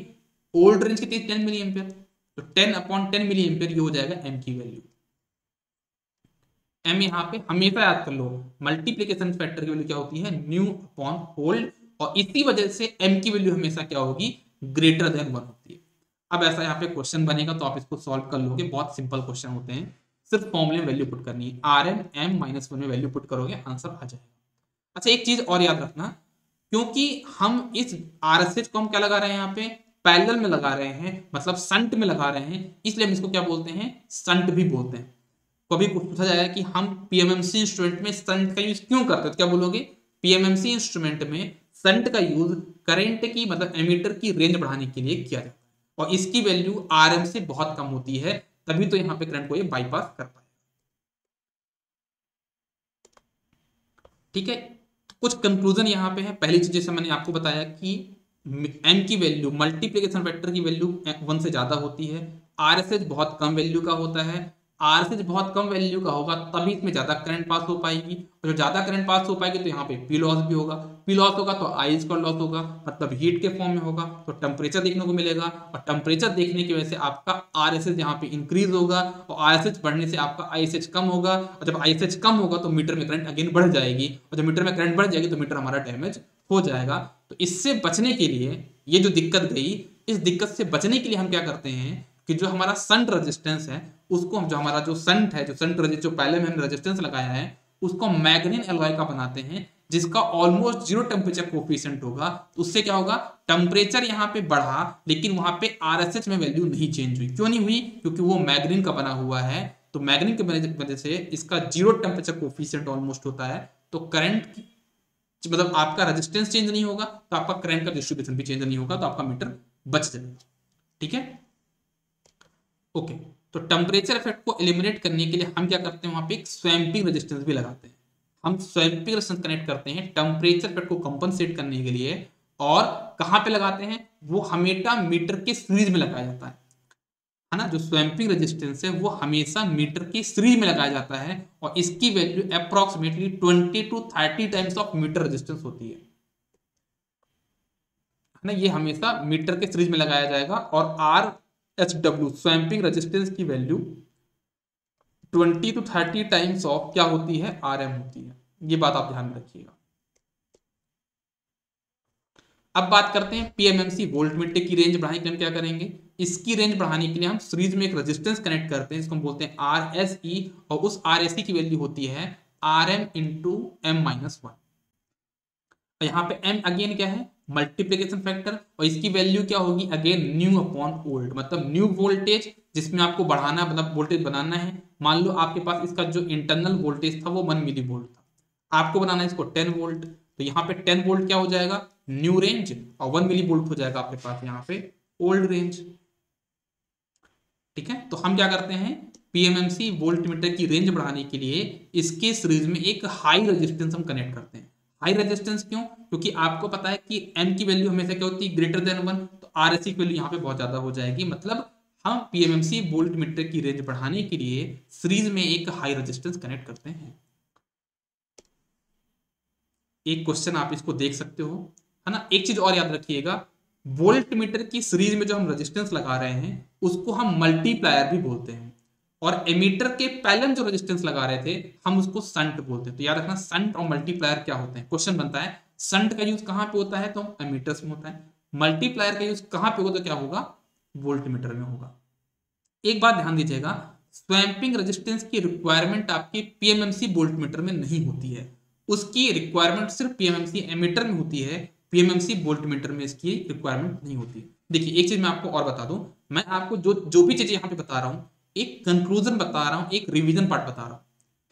Speaker 1: ओल्ड रेंज कितनी 10 मिली एम्पियर, तो 10 अपॉन 10 मिली एम्पियर ये हो जाएगा एम की वैल्यू। एम यहाँ पे हमेशा याद कर लो, मल्टीप्लीकेशन फैक्टर की वैल्यू क्या होती है, न्यू अपॉन ओल्ड, और इसी वजह से एम की वैल्यू हमेशा क्या होगी, ग्रेटर देन 1 होती है। अब ऐसा यहाँ पे क्वेश्चन बनेगा तो आप इसको सॉल्व कर लोगे, बहुत सिंपल क्वेश्चन होते हैं, सिर्फ फॉर्मूले में वैल्यू पुट करनी है, आर एम एम -1 में वैल्यू पुट करोगे आंसर आ जाएगा। अच्छा एक चीज और याद रखना, क्योंकि हम इस आरएसएच को हम क्या लगा रहे हैं यहाँ पे, पैरेलल में लगा रहे हैं, मतलब संट में लगा रहे हैं, इसलिए हम इसको क्या बोलते हैं, संट भी बोलते हैं। कभी पूछा जाएगा कि हम पीएमएमसी इंस्ट्रूमेंट में संट का यूज क्यों करते हैं, तो क्या बोलोगे, पीएमएमसी इंस्ट्रूमेंट में संट का यूज करंट की मतलब एमीटर की रेंज बढ़ाने के लिए किया जाता है, और इसकी वैल्यू आरएम से बहुत कम होती है, तभी तो यहाँ पे करंट को ये बाईपास कर पाए। ठीक है, कुछ कंक्लूजन यहाँ पे है। पहली चीज जैसे मैंने आपको बताया कि एम की वैल्यू मल्टीप्लिकेशन फैक्टर की वैल्यू 1 से ज्यादा होती है, आरएसएच बहुत कम वैल्यू का होता है, आरएसएच बहुत कम वैल्यू का होगा तभी इसमें ज्यादा करंट पास हो पाएगी, और जब ज्यादा करंट पास हो पाएगी तो यहाँ पे पी लॉस भी होगा, पी लॉस होगा तो आई स्क्वायर लॉस होगा, मतलब हीट के फॉर्म में होगा, तो टेम्परेचर देखने को मिलेगा, और टेम्परेचर देखने की वजह से आपका आरएसएच यहाँ पे इंक्रीज होगा, और आरएसएच बढ़ने से आपका आईएसएच कम होगा, और जब आईएसएच कम होगा तो मीटर में करंट अगेन बढ़ जाएगी, और जब मीटर में करंट बढ़ जाएगी तो मीटर हमारा डैमेज हो जाएगा। तो इससे बचने के लिए, ये जो दिक्कत गई, इस दिक्कत से बचने के लिए हम क्या करते हैं कि जो हमारा संट रेजिस्टेंस है उसको हम, जो हमारा जो संट है, जो संट जो पहले में हमने रेजिस्टेंस लगाया है उसको मैग्नीन एलॉय का बनाते हैं, जिसका ऑलमोस्ट 0 टेम्परेचर कोफिशिएंट होगा। तो उससे क्या होगा, टेम्परेचर यहाँ पे बढ़ा लेकिन वहां पे आरएसएच में वैल्यू नहीं चेंज हुई। क्यों नहीं हुई, क्योंकि वो मैग्नीन का बना हुआ है, तो मैग्नीन की वजह से इसका 0 टेम्परेचर कोफिशिएंट ऑलमोस्ट होता है, तो करंट मतलब आपका रेजिस्टेंस चेंज नहीं होगा तो आपका करंट का डिस्ट्रीब्यूशन भी चेंज नहीं होगा, तो आपका मीटर बच जाएगा। ठीक है, ओके। तो टेम्परेचर इफेक्ट को एलिमिनेट करने के लिए हम क्या करते हैं, वहां पे एक स्वैम्पिंग रेजिस्टेंस भी लगाते हैं। हम स्वैम्पिंग रेजिस्टेंस कनेक्ट करते हैं टेम्परेचर इफेक्ट को कंपनसेट करने के लिए, और कहां पे लगाते हैं, वो हमेशा मीटर के सीरीज में लगाया जाता है ना। जो स्वैम्पिंग रेजिस्टेंस है वो हमेशा मीटर के सीरीज में लगाया जाता है, और इसकी value approximately 20 to 30 times of metre resistance होती है ना। ये हमेशा मीटर के सीरीज में लगाया जाएगा, और आर एच डब्ल्यू स्वैम्पिंग रेजिस्टेंस की वैल्यू 20 to 30 टाइम्स ऑफ क्या होती है, आर एम होती है। ये बात आप ध्यान में रखिएगा। अब बात करते हैं पीएमएमसी वोल्ट मीटर की रेंज बढ़ाने के लिए हम क्या करेंगे, इसकी रेंज बढ़ाने के लिए हम सीरीज में एक रेजिस्टेंस कनेक्ट करते हैं, इसको हम बोलते हैं आर एस ई, और उस आर एस ई की वैल्यू होती है आर एम इंटू एम -1। यहाँ पे m अगेन क्या है, मल्टीप्लिकेशन फैक्टर, और इसकी वैल्यू क्या होगी, अगेन न्यू अपॉन ओल्ड, मतलब न्यू वोल्टेज जिसमें आपको बढ़ाना मतलब वोल्टेज बनाना है। मान लो आपके पास इसका जो इंटरनल वोल्टेज था वो 1 मिली वोल्ट था, आपको बनाना है इसको 10 वोल्ट, तो यहाँ पे 10 वोल्ट क्या हो जाएगा, न्यू रेंज, और 1 मिली वोल्ट हो जाएगा आपके पास यहाँ पे ओल्ड रेंज। ठीक है, तो हम क्या करते हैं, पीएमएमसी वोल्ट मीटर की रेंज बढ़ाने के लिए इसके सीरीज में एक हाई रेजिस्टेंस हम कनेक्ट करते हैं। हाई रेजिस्टेंस क्यों, क्योंकि आपको पता है कि m की वैल्यू हमेशा क्या होती है, ग्रेटर देन 1, तो आरएससी की वैल्यू यहाँ पे बहुत ज्यादा हो जाएगी। मतलब हम पीएमएमसी वोल्ट मीटर की रेंज बढ़ाने के लिए सीरीज में एक हाई रेजिस्टेंस कनेक्ट करते हैं। एक क्वेश्चन आप इसको देख सकते हो, है ना। एक चीज और याद रखिएगा, वोल्ट मीटर की सीरीज में जो हम रेजिस्टेंस लगा रहे हैं उसको हम मल्टीप्लायर भी बोलते हैं, और एमीटर के पैरेलल जो रेजिस्टेंस लगा रहे थे हम उसको संट बोलते हैं। तो याद रखना संट और मल्टीप्लायर क्या होते हैं। क्वेश्चन बनता है संट का यूज कहां पे होता है, तो एमीटर्स में होता है, मल्टीप्लायर का यूज कहां पे होगा, तो क्या होगा, वोल्ट मीटर में होगा। एक बात ध्यान दीजिएगा, स्वैम्पिंग रेजिस्टेंस की रिक्वायरमेंट आपके पीएमएमसी वोल्ट मीटर में नहीं होती है, उसकी रिक्वायरमेंट सिर्फ पीएमएमसी एमीटर में होती है, पीएमएमसी वोल्ट मीटर में इसकी रिक्वायरमेंट नहीं होती। देखिए एक चीज मैं आपको और बता दूं, मैं आपको जो जो भी चीजें यहाँ पे बता रहा हूँ, एक कंक्लूजन बता रहा हूँ, एक रिवीजन पार्ट बता रहा हूँ,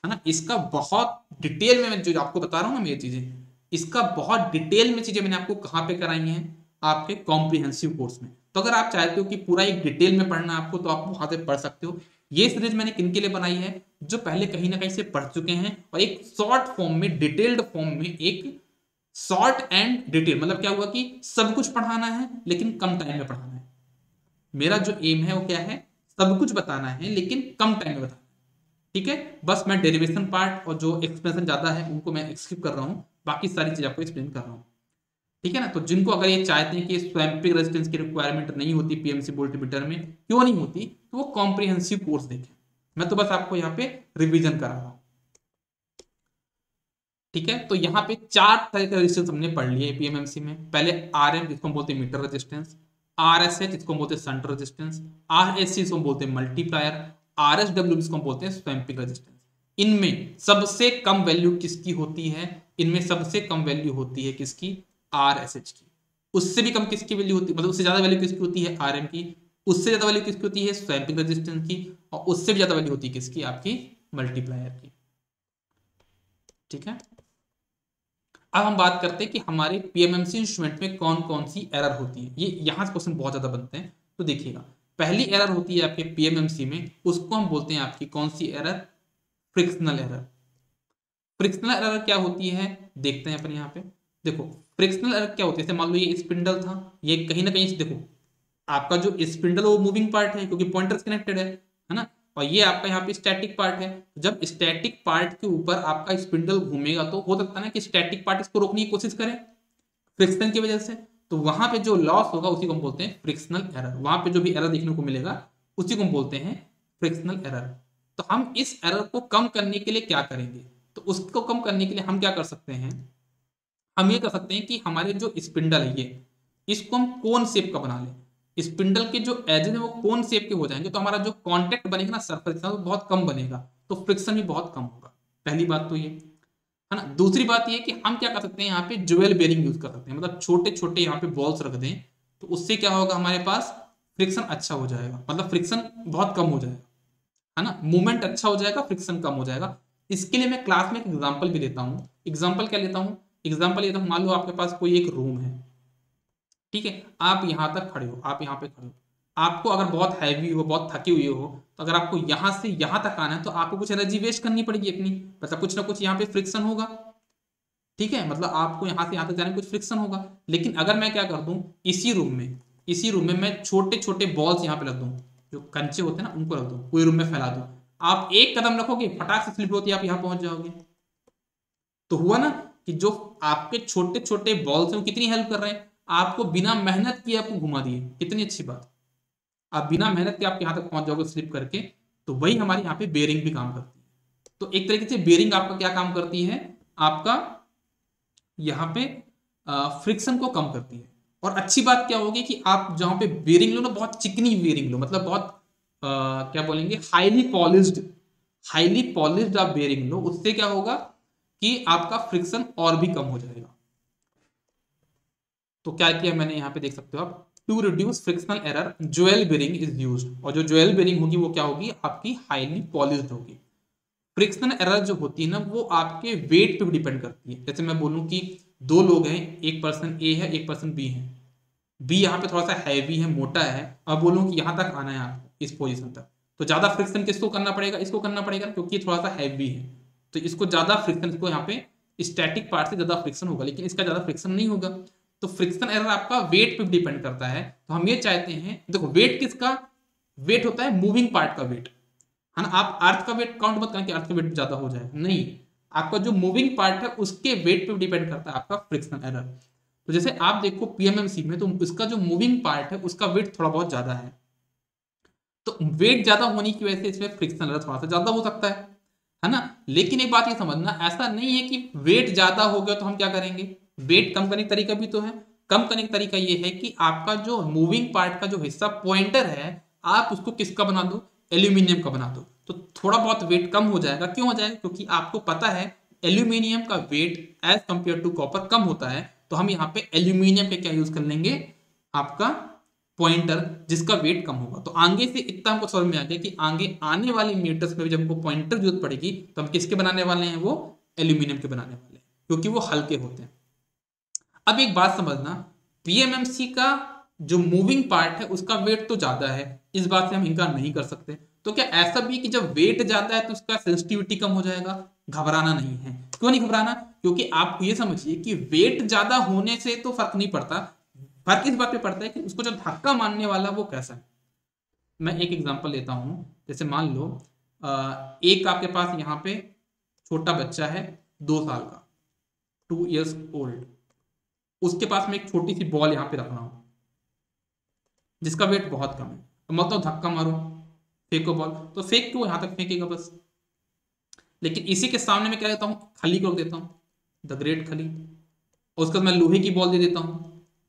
Speaker 1: है ना। इसका बहुत डिटेल में मैं जो आपको बता रहा हूँ ना ये चीजें, इसका बहुत डिटेल में चीजें मैंने आपको कहाँ पे कराई हैं, आपके कॉम्प्रिहेंसिव कोर्स में। तो अगर आप चाहते हो कि पूरा एक डिटेल में पढ़ना आपको, तो आप वहां से पढ़ सकते हो। ये सीरीज मैंने किन के लिए बनाई है, जो पहले कहीं ना कहीं से पढ़ चुके हैं और एक शॉर्ट फॉर्म में, डिटेल्ड फॉर्म में, एक शॉर्ट एंड डिटेल, मतलब क्या हुआ कि सब कुछ पढ़ाना है लेकिन कम टाइम में पढ़ाना है। मेरा जो एम है वो क्या है, सब कुछ बताना है लेकिन कम टाइम में बताना है। ठीक है, बस मैं डेरिवेशन पार्ट और जो एक्सप्लेनेशन ज्यादा है उनको मैं स्किप कर रहा हूँ, बाकी सारी चीज आपको एक्सप्लेन कर रहा हूँ। ठीक है ना। तो जिनको अगर ये चाहते हैं कि स्वैम्पिंग रेजिस्टेंस की रिक्वायरमेंट नहीं होती पीएमसी वोल्टमीटर में, क्यों नहीं होती, तो वो कॉम्प्रिहेंसिव कोर्स देखें। मैं तो बस आपको यहाँ पे रिवीजन करा रहा हूँ। ठीक है, तो यहाँ पे 4 तरह के रेजिस्टेंस हमने पढ़ लिए पीएमएमसी में। पहले आरएम जिसको हम बोलते हैं मीटर रेजिस्टेंस, आरएसएच जिसको हम बोलते हैं शंट रेजिस्टेंस, आरएससी जिसको हम बोलते हैं मल्टीप्लायर, आरएसडब्ल्यू जिसको हम बोलते हैं स्वैम्पिंग रेजिस्टेंस। इनमें सबसे कम वैल्यू किसकी होती है, इनमें सबसे कम वैल्यू होती है किसकी, आरएसएच की। उससे भी कम किसकी वैल्यू होती है, मतलब उससे ज्यादा वैल्यू किसकी होती है, आरएम की। उससे ज्यादा वैल्यू किसकी होती है, स्वैम्पिंग रेजिस्टेंस की। और उससे भी ज्यादा वैल्यू होती है किसकी, आपकी मल्टीप्लायर की। ठीक है, अब हम बात करते हैं कि हमारे पीएमएमसी इंस्ट्रूमेंट में कौन कौन सी एरर होती है। ये यहाँ से क्वेश्चन बहुत ज्यादा बनते हैं, तो देखिएगा। पहली एरर होती है आपके पीएमएमसी में, उसको हम बोलते हैं आपकी कौन सी error, frictional error. Frictional error क्या होती है, देखते हैं अपन यहाँ पे। देखो फ्रिक्शनल एरर क्या होती है, जैसे मान लो ये स्पिंडल था, ये कहीं ना कहीं से देखो, आपका जो स्पिंडल वो मूविंग पार्ट है क्योंकि पॉइंटर्स कनेक्टेड है ना। और ये आपका यहाँ पे स्टैटिक पार्ट है। जब स्टैटिक पार्ट के ऊपर आपका स्पिंडल घूमेगा तो हो सकता है ना कि स्टैटिक पार्ट इसको रोकने की कोशिश करे फ्रिक्शन की वजह से, तो वहां पे जो लॉस होगा उसी को हम बोलते हैं फ्रिक्शनल एरर। वहां पे जो भी एरर देखने को मिलेगा उसी को हम बोलते हैं फ्रिक्शनल एरर। तो हम इस एरर को कम करने के लिए क्या करेंगे, तो उसको कम करने के लिए हम क्या कर सकते हैं, हम ये कर सकते हैं कि हमारे जो स्पिंडल है ये, इसको हम कोन शेप का बना लें। स्पिंडल के जो एजेस है वो कोन शेप के हो जाएंगे, तो हमारा जो कांटेक्ट बनेगा ना सरफेस वो बहुत कम बनेगा, तो फ्रिक्शन भी बहुत कम होगा। पहली बात तो ये है ना। दूसरी बात ये कि हम क्या कर सकते हैं, यहाँ पे ज्वेल बेरिंग यूज कर सकते हैं, मतलब छोटे छोटे यहाँ पे बॉल्स रख दें, तो उससे क्या होगा, हमारे पास फ्रिक्शन अच्छा हो जाएगा, मतलब फ्रिक्शन बहुत कम हो जाएगा, है ना। मूवमेंट अच्छा हो जाएगा, फ्रिक्शन कम हो जाएगा। इसके लिए मैं क्लास में एक एग्जाम्पल भी लेता हूँ। एग्जाम्पल क्या लेता हूँ, एग्जाम्पल लेता हूँ, मान लो आपके पास कोई एक रूम है, ठीक है, आप यहां तक खड़े हो, आप यहाँ पे खड़े हो, आपको अगर बहुत हैवी हो, बहुत थकी हुई हो, तो अगर आपको यहां से यहां तक आना है तो आपको कुछ एनर्जी वेस्ट करनी पड़ेगी अपनी, मतलब कुछ ना कुछ यहाँ पे फ्रिक्शन होगा। ठीक है, मतलब आपको यहां से यहां तक जाने में कुछ फ्रिक्शन होगा। लेकिन अगर मैं क्या कर दूं, इसी रूम में मैं छोटे छोटे बॉल्स यहाँ पे रख दूं, जो कंचे होते हैं ना उनको रख दूं, पूरे रूम में फैला दूं, आप एक कदम रखोगे फटाक से स्लिप होती है, आप यहाँ पहुंच जाओगे। तो हुआ ना कि जो आपके छोटे छोटे बॉल्स हैं वो कितनी हेल्प कर रहे हैं, आपको बिना मेहनत किए आपको घुमा दिए, कितनी अच्छी बात। आप बिना मेहनत के आप यहाँ तक पहुंच जाओगे स्लिप करके। तो वही हमारे यहाँ पे बेरिंग भी काम करती है। तो एक तरीके से बेरिंग आपका क्या काम करती है, आपका यहाँ पे फ्रिक्शन को कम करती है। और अच्छी बात क्या होगी कि आप जहाँ पे बेरिंग लो ना, बहुत चिकनी बेरिंग लो, मतलब बहुत क्या बोलेंगे, हाईली पॉलिश्ड आप बेरिंग लो, उससे क्या होगा कि आपका फ्रिक्शन और भी कम हो जाएगा। तो क्या किया मैंने, यहाँ पे देख सकते हो आप, to reduce frictional error jewel bearing is used. और जो ज्वेल बेरिंग होगी वो क्या होगी, आपकी हाईली पॉलिश्ड होगी। फ्रिक्शनल एरर जो होती है ना वो आपके वेट पे भी डिपेंड करती है। जैसे मैं बोलूं कि दो लोग हैं, एक पर्सन ए है, एक पर्सन बी है, बी यहाँ पे थोड़ा सा हैवी है, मोटा है, अब बोलूं कि यहाँ तक आना है आपको इस पोजीशन तक, तो ज्यादा फ्रिक्शन किसको करना पड़ेगा, इसको करना पड़ेगा, क्योंकि ये थोड़ा सा हैवी है, तो इसको ज्यादा फ्रिक्शन, इसको यहाँ पे स्टैटिक पार्ट से ज्यादा फ्रिक्शन होगा, लेकिन इसका ज्यादा फ्रिक्शन नहीं होगा। तो फ्रिक्शन एरर आपका वेट पे डिपेंड करता है। तो हम ये चाहते हैं, देखो वेट किसका, वेट होता है मूविंग पार्ट का वेट, है ना। आप अर्थ का वेट काउंट मत करें कि अर्थ का वेट ज्यादा हो जाए, नहीं, आपका जो मूविंग पार्ट है उसके वेट पे डिपेंड करता है आपका फ्रिक्शनल एरर। तो जैसे आप देखो पीएमएमसी में, तो उसका जो मूविंग पार्ट है उसका वेट थोड़ा बहुत ज्यादा है, तो वेट ज्यादा होने की वजह से इसमें फ्रिक्शनल एरर थोड़ा सा ज्यादा हो सकता है ना। लेकिन एक बात ये समझना, ऐसा नहीं है कि वेट ज्यादा हो गया तो हम क्या करेंगे, वेट कम करने का तरीका भी तो है। कम करने का तरीका ये है कि आपका जो मूविंग पार्ट का जो हिस्सा पॉइंटर है, आप उसको किसका बना दो, एल्यूमिनियम का बना दो, तो थोड़ा बहुत वेट कम हो जाएगा। क्यों हो जाएगा, क्योंकि आपको पता है एल्यूमिनियम का weight as compared to copper कम होता है, तो हम यहाँ पे एल्यूमिनियम के क्या यूज कर लेंगे, आपका पॉइंटर जिसका वेट कम होगा। तो आगे से इतना हमको समझ में आ गया कि आगे आने वाले मीटर्स में जब हमको पॉइंटर की जरूरत पड़ेगी तो हम किसके बनाने वाले हैं, वो एल्यूमिनियम के बनाने वाले हैं, क्योंकि वो हल्के होते हैं। अब एक बात समझना, पीएमएमसी का जो मूविंग पार्ट है उसका वेट तो ज्यादा है, इस बात से हम इनकार नहीं कर सकते। तो क्या ऐसा भी कि जब वेट ज्यादा है तो उसका सेंसिटिविटी कम हो जाएगा? घबराना नहीं है। क्यों नहीं घबराना? क्योंकि आप ये समझिए कि वेट ज्यादा होने से तो फर्क नहीं पड़ता, फर्क इस बात पे पड़ता है कि उसको जो धक्का मारने वाला वो कैसा है। मैं एक एग्जांपल लेता हूं, जैसे मान लो एक आपके पास यहाँ पे छोटा बच्चा है 2 साल का, 2 years old, उसके पास में एक छोटी सी बॉल यहाँ पे रख रहा हूं जिसका वेट बहुत कम है। तो मतलब धक्का मारो, फेंको बॉल, तो फेंक के वो यहां तक फेंकेगा बस। लेकिन इसी के सामने मैं क्या देता हूँ, खली को रख देता हूँ, द ग्रेट खली, और उसके बाद मैं लोहे की बॉल दे देता हूँ,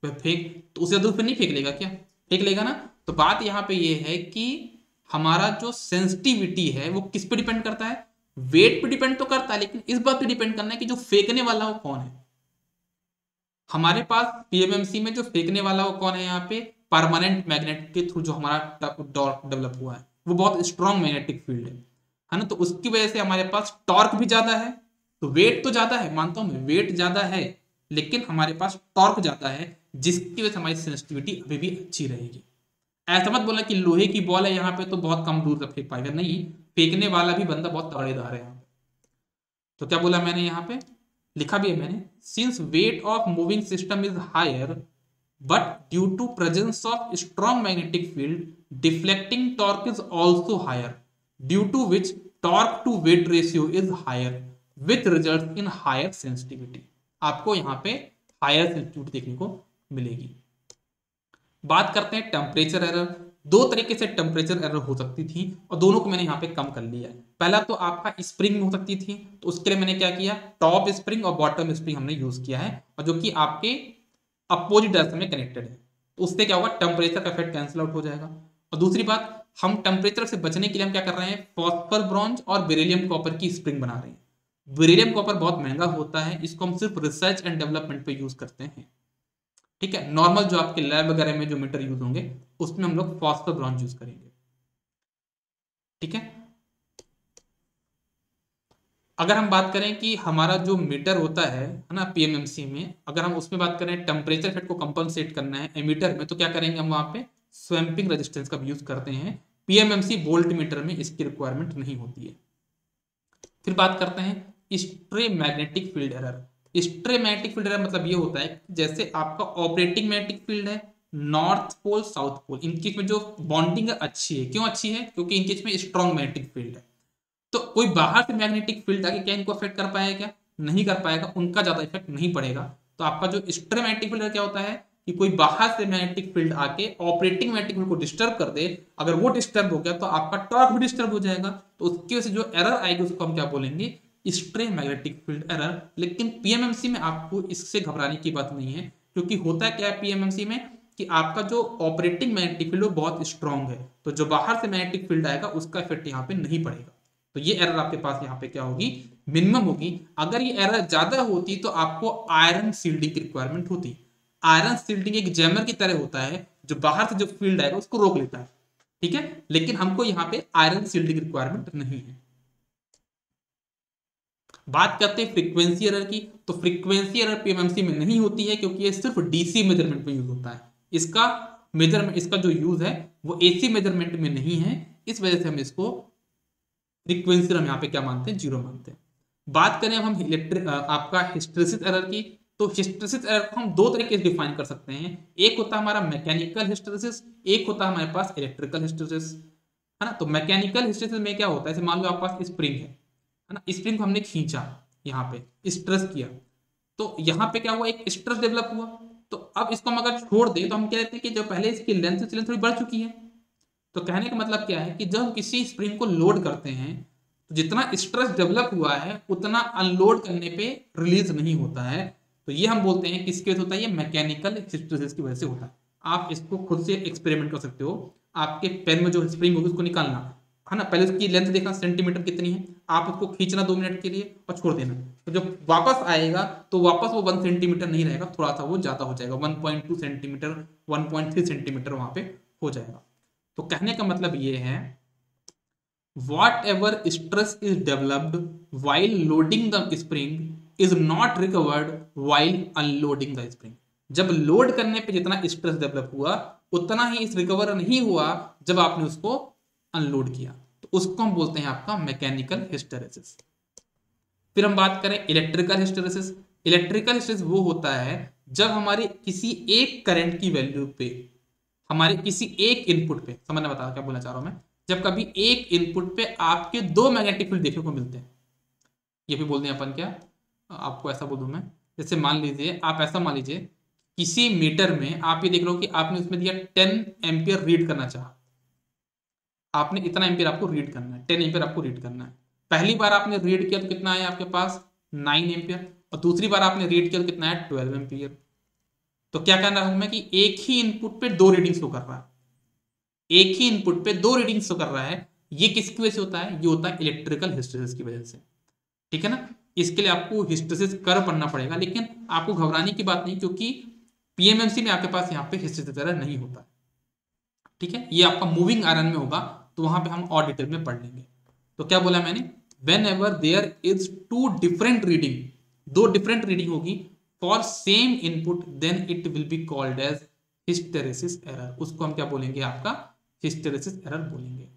Speaker 1: वह फेंक, तो उससे दूर पे नहीं फेंक लेगा क्या? फेंक लेगा ना। तो बात यहाँ पे ये है कि हमारा जो सेंसिटिविटी है वो किस पे डिपेंड करता है? वेट पे डिपेंड तो करता है, लेकिन इस बात पे डिपेंड करना है कि जो फेंकने वाला वो कौन है। हमारे पास पीएमएमसी में जो फेंकने वाला वो कौन है, यहाँ पे परमानेंट मैग्नेट के थ्रू जो हमारा टॉर्क डेवलप हुआ है वो बहुत स्ट्रॉन्ग मैग्नेटिक फील्ड है ना। तो उसकी वजह से हमारे पास टॉर्क भी ज्यादा है। तो वेट तो ज्यादा है, मानता हूं मैं, वेट ज्यादा है, लेकिन हमारे पास टॉर्क ज्यादा है, जिसकी वजह से हमारी सेंसिटिविटी अभी भी अच्छी रहेगी। ऐसा मत बोला कि लोहे की बॉल है यहाँ पे तो बहुत कम दूर तक फेंक पाएगा, नहीं, फेंकने वाला भी बंदा बहुत तगड़ेदार है यहाँ पे। तो क्या बोला मैंने, यहाँ पे लिखा भी है मैंने, since weight of moving system is higher but due to presence of strong magnetic field, deflecting torque is also higher, due to which torque to weight ratio is higher, which results in higher sensitivity। आपको यहाँ पे higher sensitivity देखने को मिलेगी। बात करते हैं टेम्परेचर एरर। दो तरीके से टेम्परेचर एरर हो सकती थी और दोनों को मैंने यहाँ पे कम कर लिया है। पहला तो आपका स्प्रिंग में हो सकती थी, तो उसके लिए मैंने क्या किया, टॉप स्प्रिंग और बॉटम स्प्रिंग हमने यूज किया है, और जो कि आपके अपोजिट डायरेक्शन में कनेक्टेड है। तो उससे क्या होगा, टेम्परेचर का इफेक्ट कैंसिल आउट हो जाएगा। और दूसरी बात, हम टेम्परेचर से बचने के लिए हम क्या कर रहे हैं, फॉस्फर ब्रॉन्ज और बेरिलियम कॉपर की स्प्रिंग बना रहे हैं। बेरिलियम कॉपर बहुत महंगा होता है, इसको हम सिर्फ रिसर्च एंड डेवलपमेंट पे यूज करते हैं, ठीक है। नॉर्मल जो आपके लैब वगैरह में जो मीटर यूज होंगे उसमें हम लोग फॉस्फर ब्रॉन्ज यूज करेंगे, ठीक है। अगर हम बात करें कि हमारा जो मीटर होता है ना पीएमएमसी में, अगर हम उसमें बात करें टेम्परेचर इफेक्ट को कंपनसेट करना है एमीटर में, तो क्या करेंगे हम वहां पे स्वैम्पिंग रेजिस्टेंस का भी यूज करते हैं। पीएमएमसी वोल्ट मीटर में इसकी रिक्वायरमेंट नहीं होती है। फिर बात करते हैं stray magnetic field error. Stray magnetic field error मतलब ये होता है जैसे आपका ऑपरेटिंग मैग्नेटिक फील्ड है, नॉर्थ पोल साउथ पोल, इनके में जो बॉन्डिंग अच्छी है, क्यों अच्छी है, क्योंकि इनके में स्ट्रॉन्ग मैग्नेटिक फील्ड है। तो कोई बाहर से मैग्नेटिक फील्ड आके क्या इनको अफेक्ट कर पाएगा, क्या नहीं कर पाएगा, उनका ज्यादा इफेक्ट नहीं पड़ेगा। तो आपका जो स्ट्रे मैग्नेटिक फील्ड क्या होता है कि कोई बाहर से मैग्नेटिक फील्ड आके ऑपरेटिंग मैग्नेटिक फील्ड को डिस्टर्ब कर दे, अगर वो डिस्टर्ब हो गया तो आपका टॉर्क भी डिस्टर्ब हो जाएगा। तो उसकी वजह से जो एरर आएगी उसको हम क्या बोलेंगे, स्ट्रे मैग्नेटिक फील्ड एरर। लेकिन पीएमएमसी में आपको इससे घबराने की बात नहीं है, क्योंकि होता क्या है पीएमएमसी में कि आपका जो ऑपरेटिंग मैग्नेटिक फील्ड वो बहुत स्ट्रॉन्ग है, तो जो बाहर से मैग्नेटिक फील्ड आएगा उसका इफेक्ट यहाँ पे नहीं पड़ेगा। तो ये एरर आपके पास यहाँ पे क्या होगी, मिनिमम होगी। अगर ये एरर ज्यादा होती तो आपको आयरन सील्डिंग की रिक्वायरमेंट होती। आयरन सील्डिंग एक जैमर की तरह होता है, जो बाहर से जो फील्ड आएगा उसको रोक लेता है, ठीक है। लेकिन हमको यहाँ पे आयरन सील्डिंग की रिक्वायरमेंट नहीं है। बात करते हैं फ्रीक्वेंसी एरर की, तो फ्रीक्वेंसी एरर पीएमएमसी में नहीं होती है, क्योंकि ये सिर्फ डीसी मेजरमेंट में यूज होता है। इसका मेजरमेंट, इसका जो यूज है वो एसी मेजरमेंट में नहीं है, इस वजह से हम इसको फ्रीक्वेंसी हम यहाँ पे क्या मानते हैं, जीरो मानते हैं। बात करें अब हम इलेक्ट्रिक आपका हिस्टैरिसीस एरर की, तो हिस्टैरिसीस एरर को हम दो तरीके से डिफाइन कर सकते हैं। एक होता है हमारा मैकेनिकल हिस्टैरिसीस, एक होता है हमारे पास इलेक्ट्रिकल हिस्टैरिसीस, है ना। तो मैकेनिकल हिस्टैरिसीस में क्या होता है, जैसे मान लो आपके पास स्प्रिंग है ना, स्प्रिंग को हमने खींचा, यहाँ पे स्ट्रेस किया, तो यहाँ पे क्या हुआ, एक स्ट्रेस डेवलप हुआ। तो अब इसको हम अगर छोड़ दें तो हम कह देते हैं कि जो पहले इसकी लेंथ थोड़ी बढ़ चुकी है। तो कहने का मतलब क्या है कि जब हम किसी स्प्रिंग को लोड करते हैं तो जितना स्ट्रेस डेवलप हुआ है उतना अनलोड करने पे रिलीज नहीं होता है। तो ये हम बोलते हैं किसकी वजह से होता है, ये मैकेनिकल हिस्टैरिसीस की वजह से होता है। आप इसको खुद से एक्सपेरिमेंट कर सकते हो, आपके पेन में जो स्प्रिंग होगी उसको निकालना है ना, पहले उसकी लेंथ देखना सेंटीमीटर कितनी है, आप उसको खींचना 2 मिनट के लिए और छोड़ देना, तो जब वापस आएगा तो वापस वो 1 सेंटीमीटर नहीं रहेगा, थोड़ा सा वो ज्यादा हो जाएगा, 1.2 सेंटीमीटर 1.3 सेंटीमीटर वहां पे हो जाएगा। तो कहने का मतलब ये है whatever stress is developed while loading the spring is not recovered while unloading the spring। जब लोड करने पे जितना स्ट्रेस डेवलप हुआ उतना ही इस रिकवर नहीं हुआ जब आपने उसको अनलोड किया, तो उसको हम बोलते हैं आपका मैकेनिकल हिस्टेरेसिस। फिर हम बात करें इलेक्ट्रिकल हिस्टेरेसिस। इलेक्ट्रिकल हिस्टेरेसिस वो होता है जब हमारी किसी एक करंट की वैल्यू पे, हमारे किसी एक इनपुट पे, समझना बता क्या बोलना चाह रहा हूं मैं, जब कभी एक इनपुट पे आपके 2 मैग्नेटिक फील्ड देखने को मिलते हैं, ये भी बोलते हैं अपन क्या, आपको ऐसा बोलूं मैं, जैसे मान लीजिए आप ऐसा मान लीजिए किसी मीटर में आप ये देख लो कि आपने उसमें दिया 10 एम्पियर रीड करना चाहा, आपने इतना एम्पियर आपको रीड करना है, 10 एम्पियर आपको रीड करना है। पहली बार आपने रीड किया तो कितना आया आपके पास 9 एम्पियर, और दूसरी बार आपने रीड किया तो कितना है 12 एम्पियर। तो क्या कहना हूं मैं कि एक ही इनपुट पे 2 रीडिंग शो कर रहा है, एक ही इनपुट पे 2 रीडिंग शो कर रहा है। ये किसकी वजह से होता है, ये होता है इलेक्ट्रिकल हिस्टेरेसिस की वजह से, ठीक है ना। इसके लिए आपको हिस्टेरेसिस कर्व पढ़ना पड़ेगा, लेकिन आपको घबराने की बात नहीं, क्योंकि पीएमएमसी में आपके पास यहाँ पे हिस्टेरेसिस तरह नहीं होता, ठीक है। ये आपका मूविंग आयरन में होगा, तो वहां पे हम और डिटेल में पढ़ लेंगे। तो क्या बोला मैंने, whenever there is 2 different reading, 2 different reading होगी for same input, then it will be called as hysteresis error. उसको हम क्या बोलेंगे, आपका हिस्टेरेसिस एरर बोलेंगे।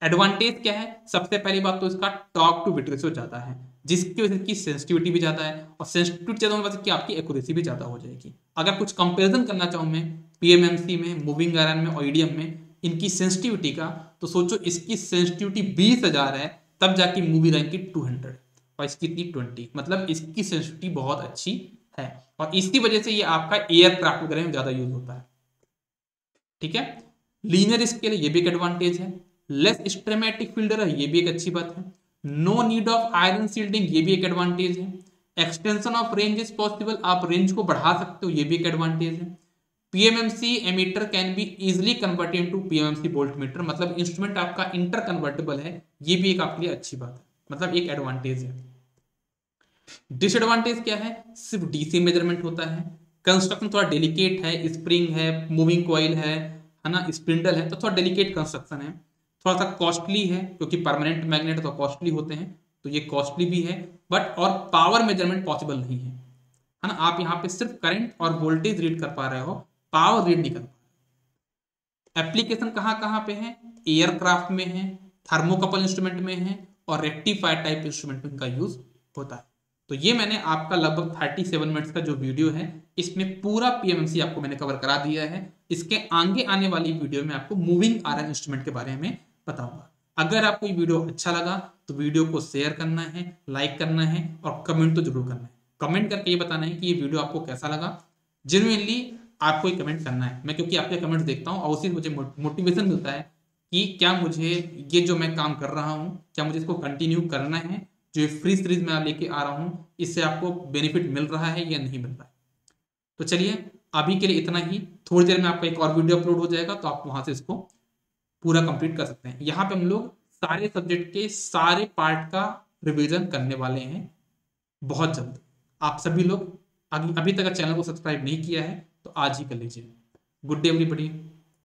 Speaker 1: एडवांटेज क्या है, सबसे पहली बात तो इसका टॉर्क टू बिट रेशियो ज्यादा है, जिसकी वजह से सेंसिटिविटी भी ज्यादा है, और सेंसिटिविटी ज्यादा होने की आपकी एक्यूरेसी भी ज्यादा हो जाएगी। अगर कुछ कंपैरिजन करना चाहूं मैं पीएमएमसी में, मूविंग आयरन में और ईडीएम में इनकी सेंसिटिविटी का, तो सोचो इसकी सेंसिटिविटी 20,000 है, तब जाके मूवी रैंक की 200 और इसकी इतनी 20, मतलब इसकी सेंसिटिविटी बहुत अच्छी है, और इसकी वजह से ये आपका एयरक्राफ्ट वगैरह में ज्यादा यूज होता है, ठीक है। लीनियर स्केल, ये भी एक एडवांटेज है। लेस स्ट्रेमेटिक फील्डर है, ये भी एक अच्छी बात है। No need of iron shielding, ये भी एक एडवांटेज है। Extension of range is possible, आप रेंज को बढ़ा सकते हो, ये भी एक एडवांटेज है। PMMC ammeter can be easily converted into PMMC volt meter, मतलब इंस्ट्रूमेंट आपका इंटर कन्वर्टेबल है, ये भी एक आपके लिए अच्छी बात है, मतलब एक एडवांटेज है। डिसएडवांटेज क्या है, सिर्फ डीसी मेजरमेंट होता है, कंस्ट्रक्शन थोड़ा डेलिकेट है, स्प्रिंग है, मूविंग कॉइल है ना, स्पिंडल है, तो थोड़ा डेलिकेट कंस्ट्रक्शन है, थोड़ा सा कॉस्टली है, क्योंकि परमानेंट मैग्नेट तो कॉस्टली होते हैं, तो ये कॉस्टली भी है, बट और पावर मेजरमेंट पॉसिबल नहीं है ना। आप यहाँ पे सिर्फ करंट और वोल्टेज रीड कर पा रहे हो, पावर रीड नहीं कर पा रहे। एप्लीकेशन कहाँ कहाँ पे है, एयरक्राफ्ट में है, थर्मोकपल इंस्ट्रूमेंट में है, और रेक्टिफायर टाइप इंस्ट्रूमेंट में इनका यूज होता है। तो ये मैंने आपका लगभग 37 मिनट्स का जो वीडियो है, इसमें पूरा पीएमएमसी आपको मैंने कवर करा दिया है। इसके आगे आने वाली वीडियो में आपको मूविंग आयरन इंस्ट्रूमेंट के बारे में बताऊंगा। अगर आपको ये वीडियो अच्छा लगा तो वीडियो को शेयर करना है, लाइक करना है, और कमेंट तो जरूर करना है। कमेंट करके ये बताना है कि ये वीडियो आपको कैसा लगा। जेन्युइनली आपको ये कमेंट करना है, मैं क्योंकि आपके कमेंट्स देखता हूँ और उसी मुझे मोटिवेशन मिलता है कि क्या मुझे ये जो मैं काम कर रहा हूँ, क्या मुझे इसको कंटिन्यू करना है, जो फ्री सीरीज में लेके आ रहा हूँ, इससे आपको बेनिफिट मिल रहा है या नहीं मिल रहा है। तो चलिए अभी के लिए इतना ही, थोड़ी देर में आपका एक और वीडियो अपलोड हो जाएगा, तो आप वहां से इसको पूरा कंप्लीट कर सकते हैं। यहाँ पे हम लोग सारे सब्जेक्ट के सारे पार्ट का रिवीजन करने वाले हैं बहुत जल्द। आप सभी लोग अभी तक चैनल को सब्सक्राइब नहीं किया है तो आज ही कर लीजिए। Good day everybody.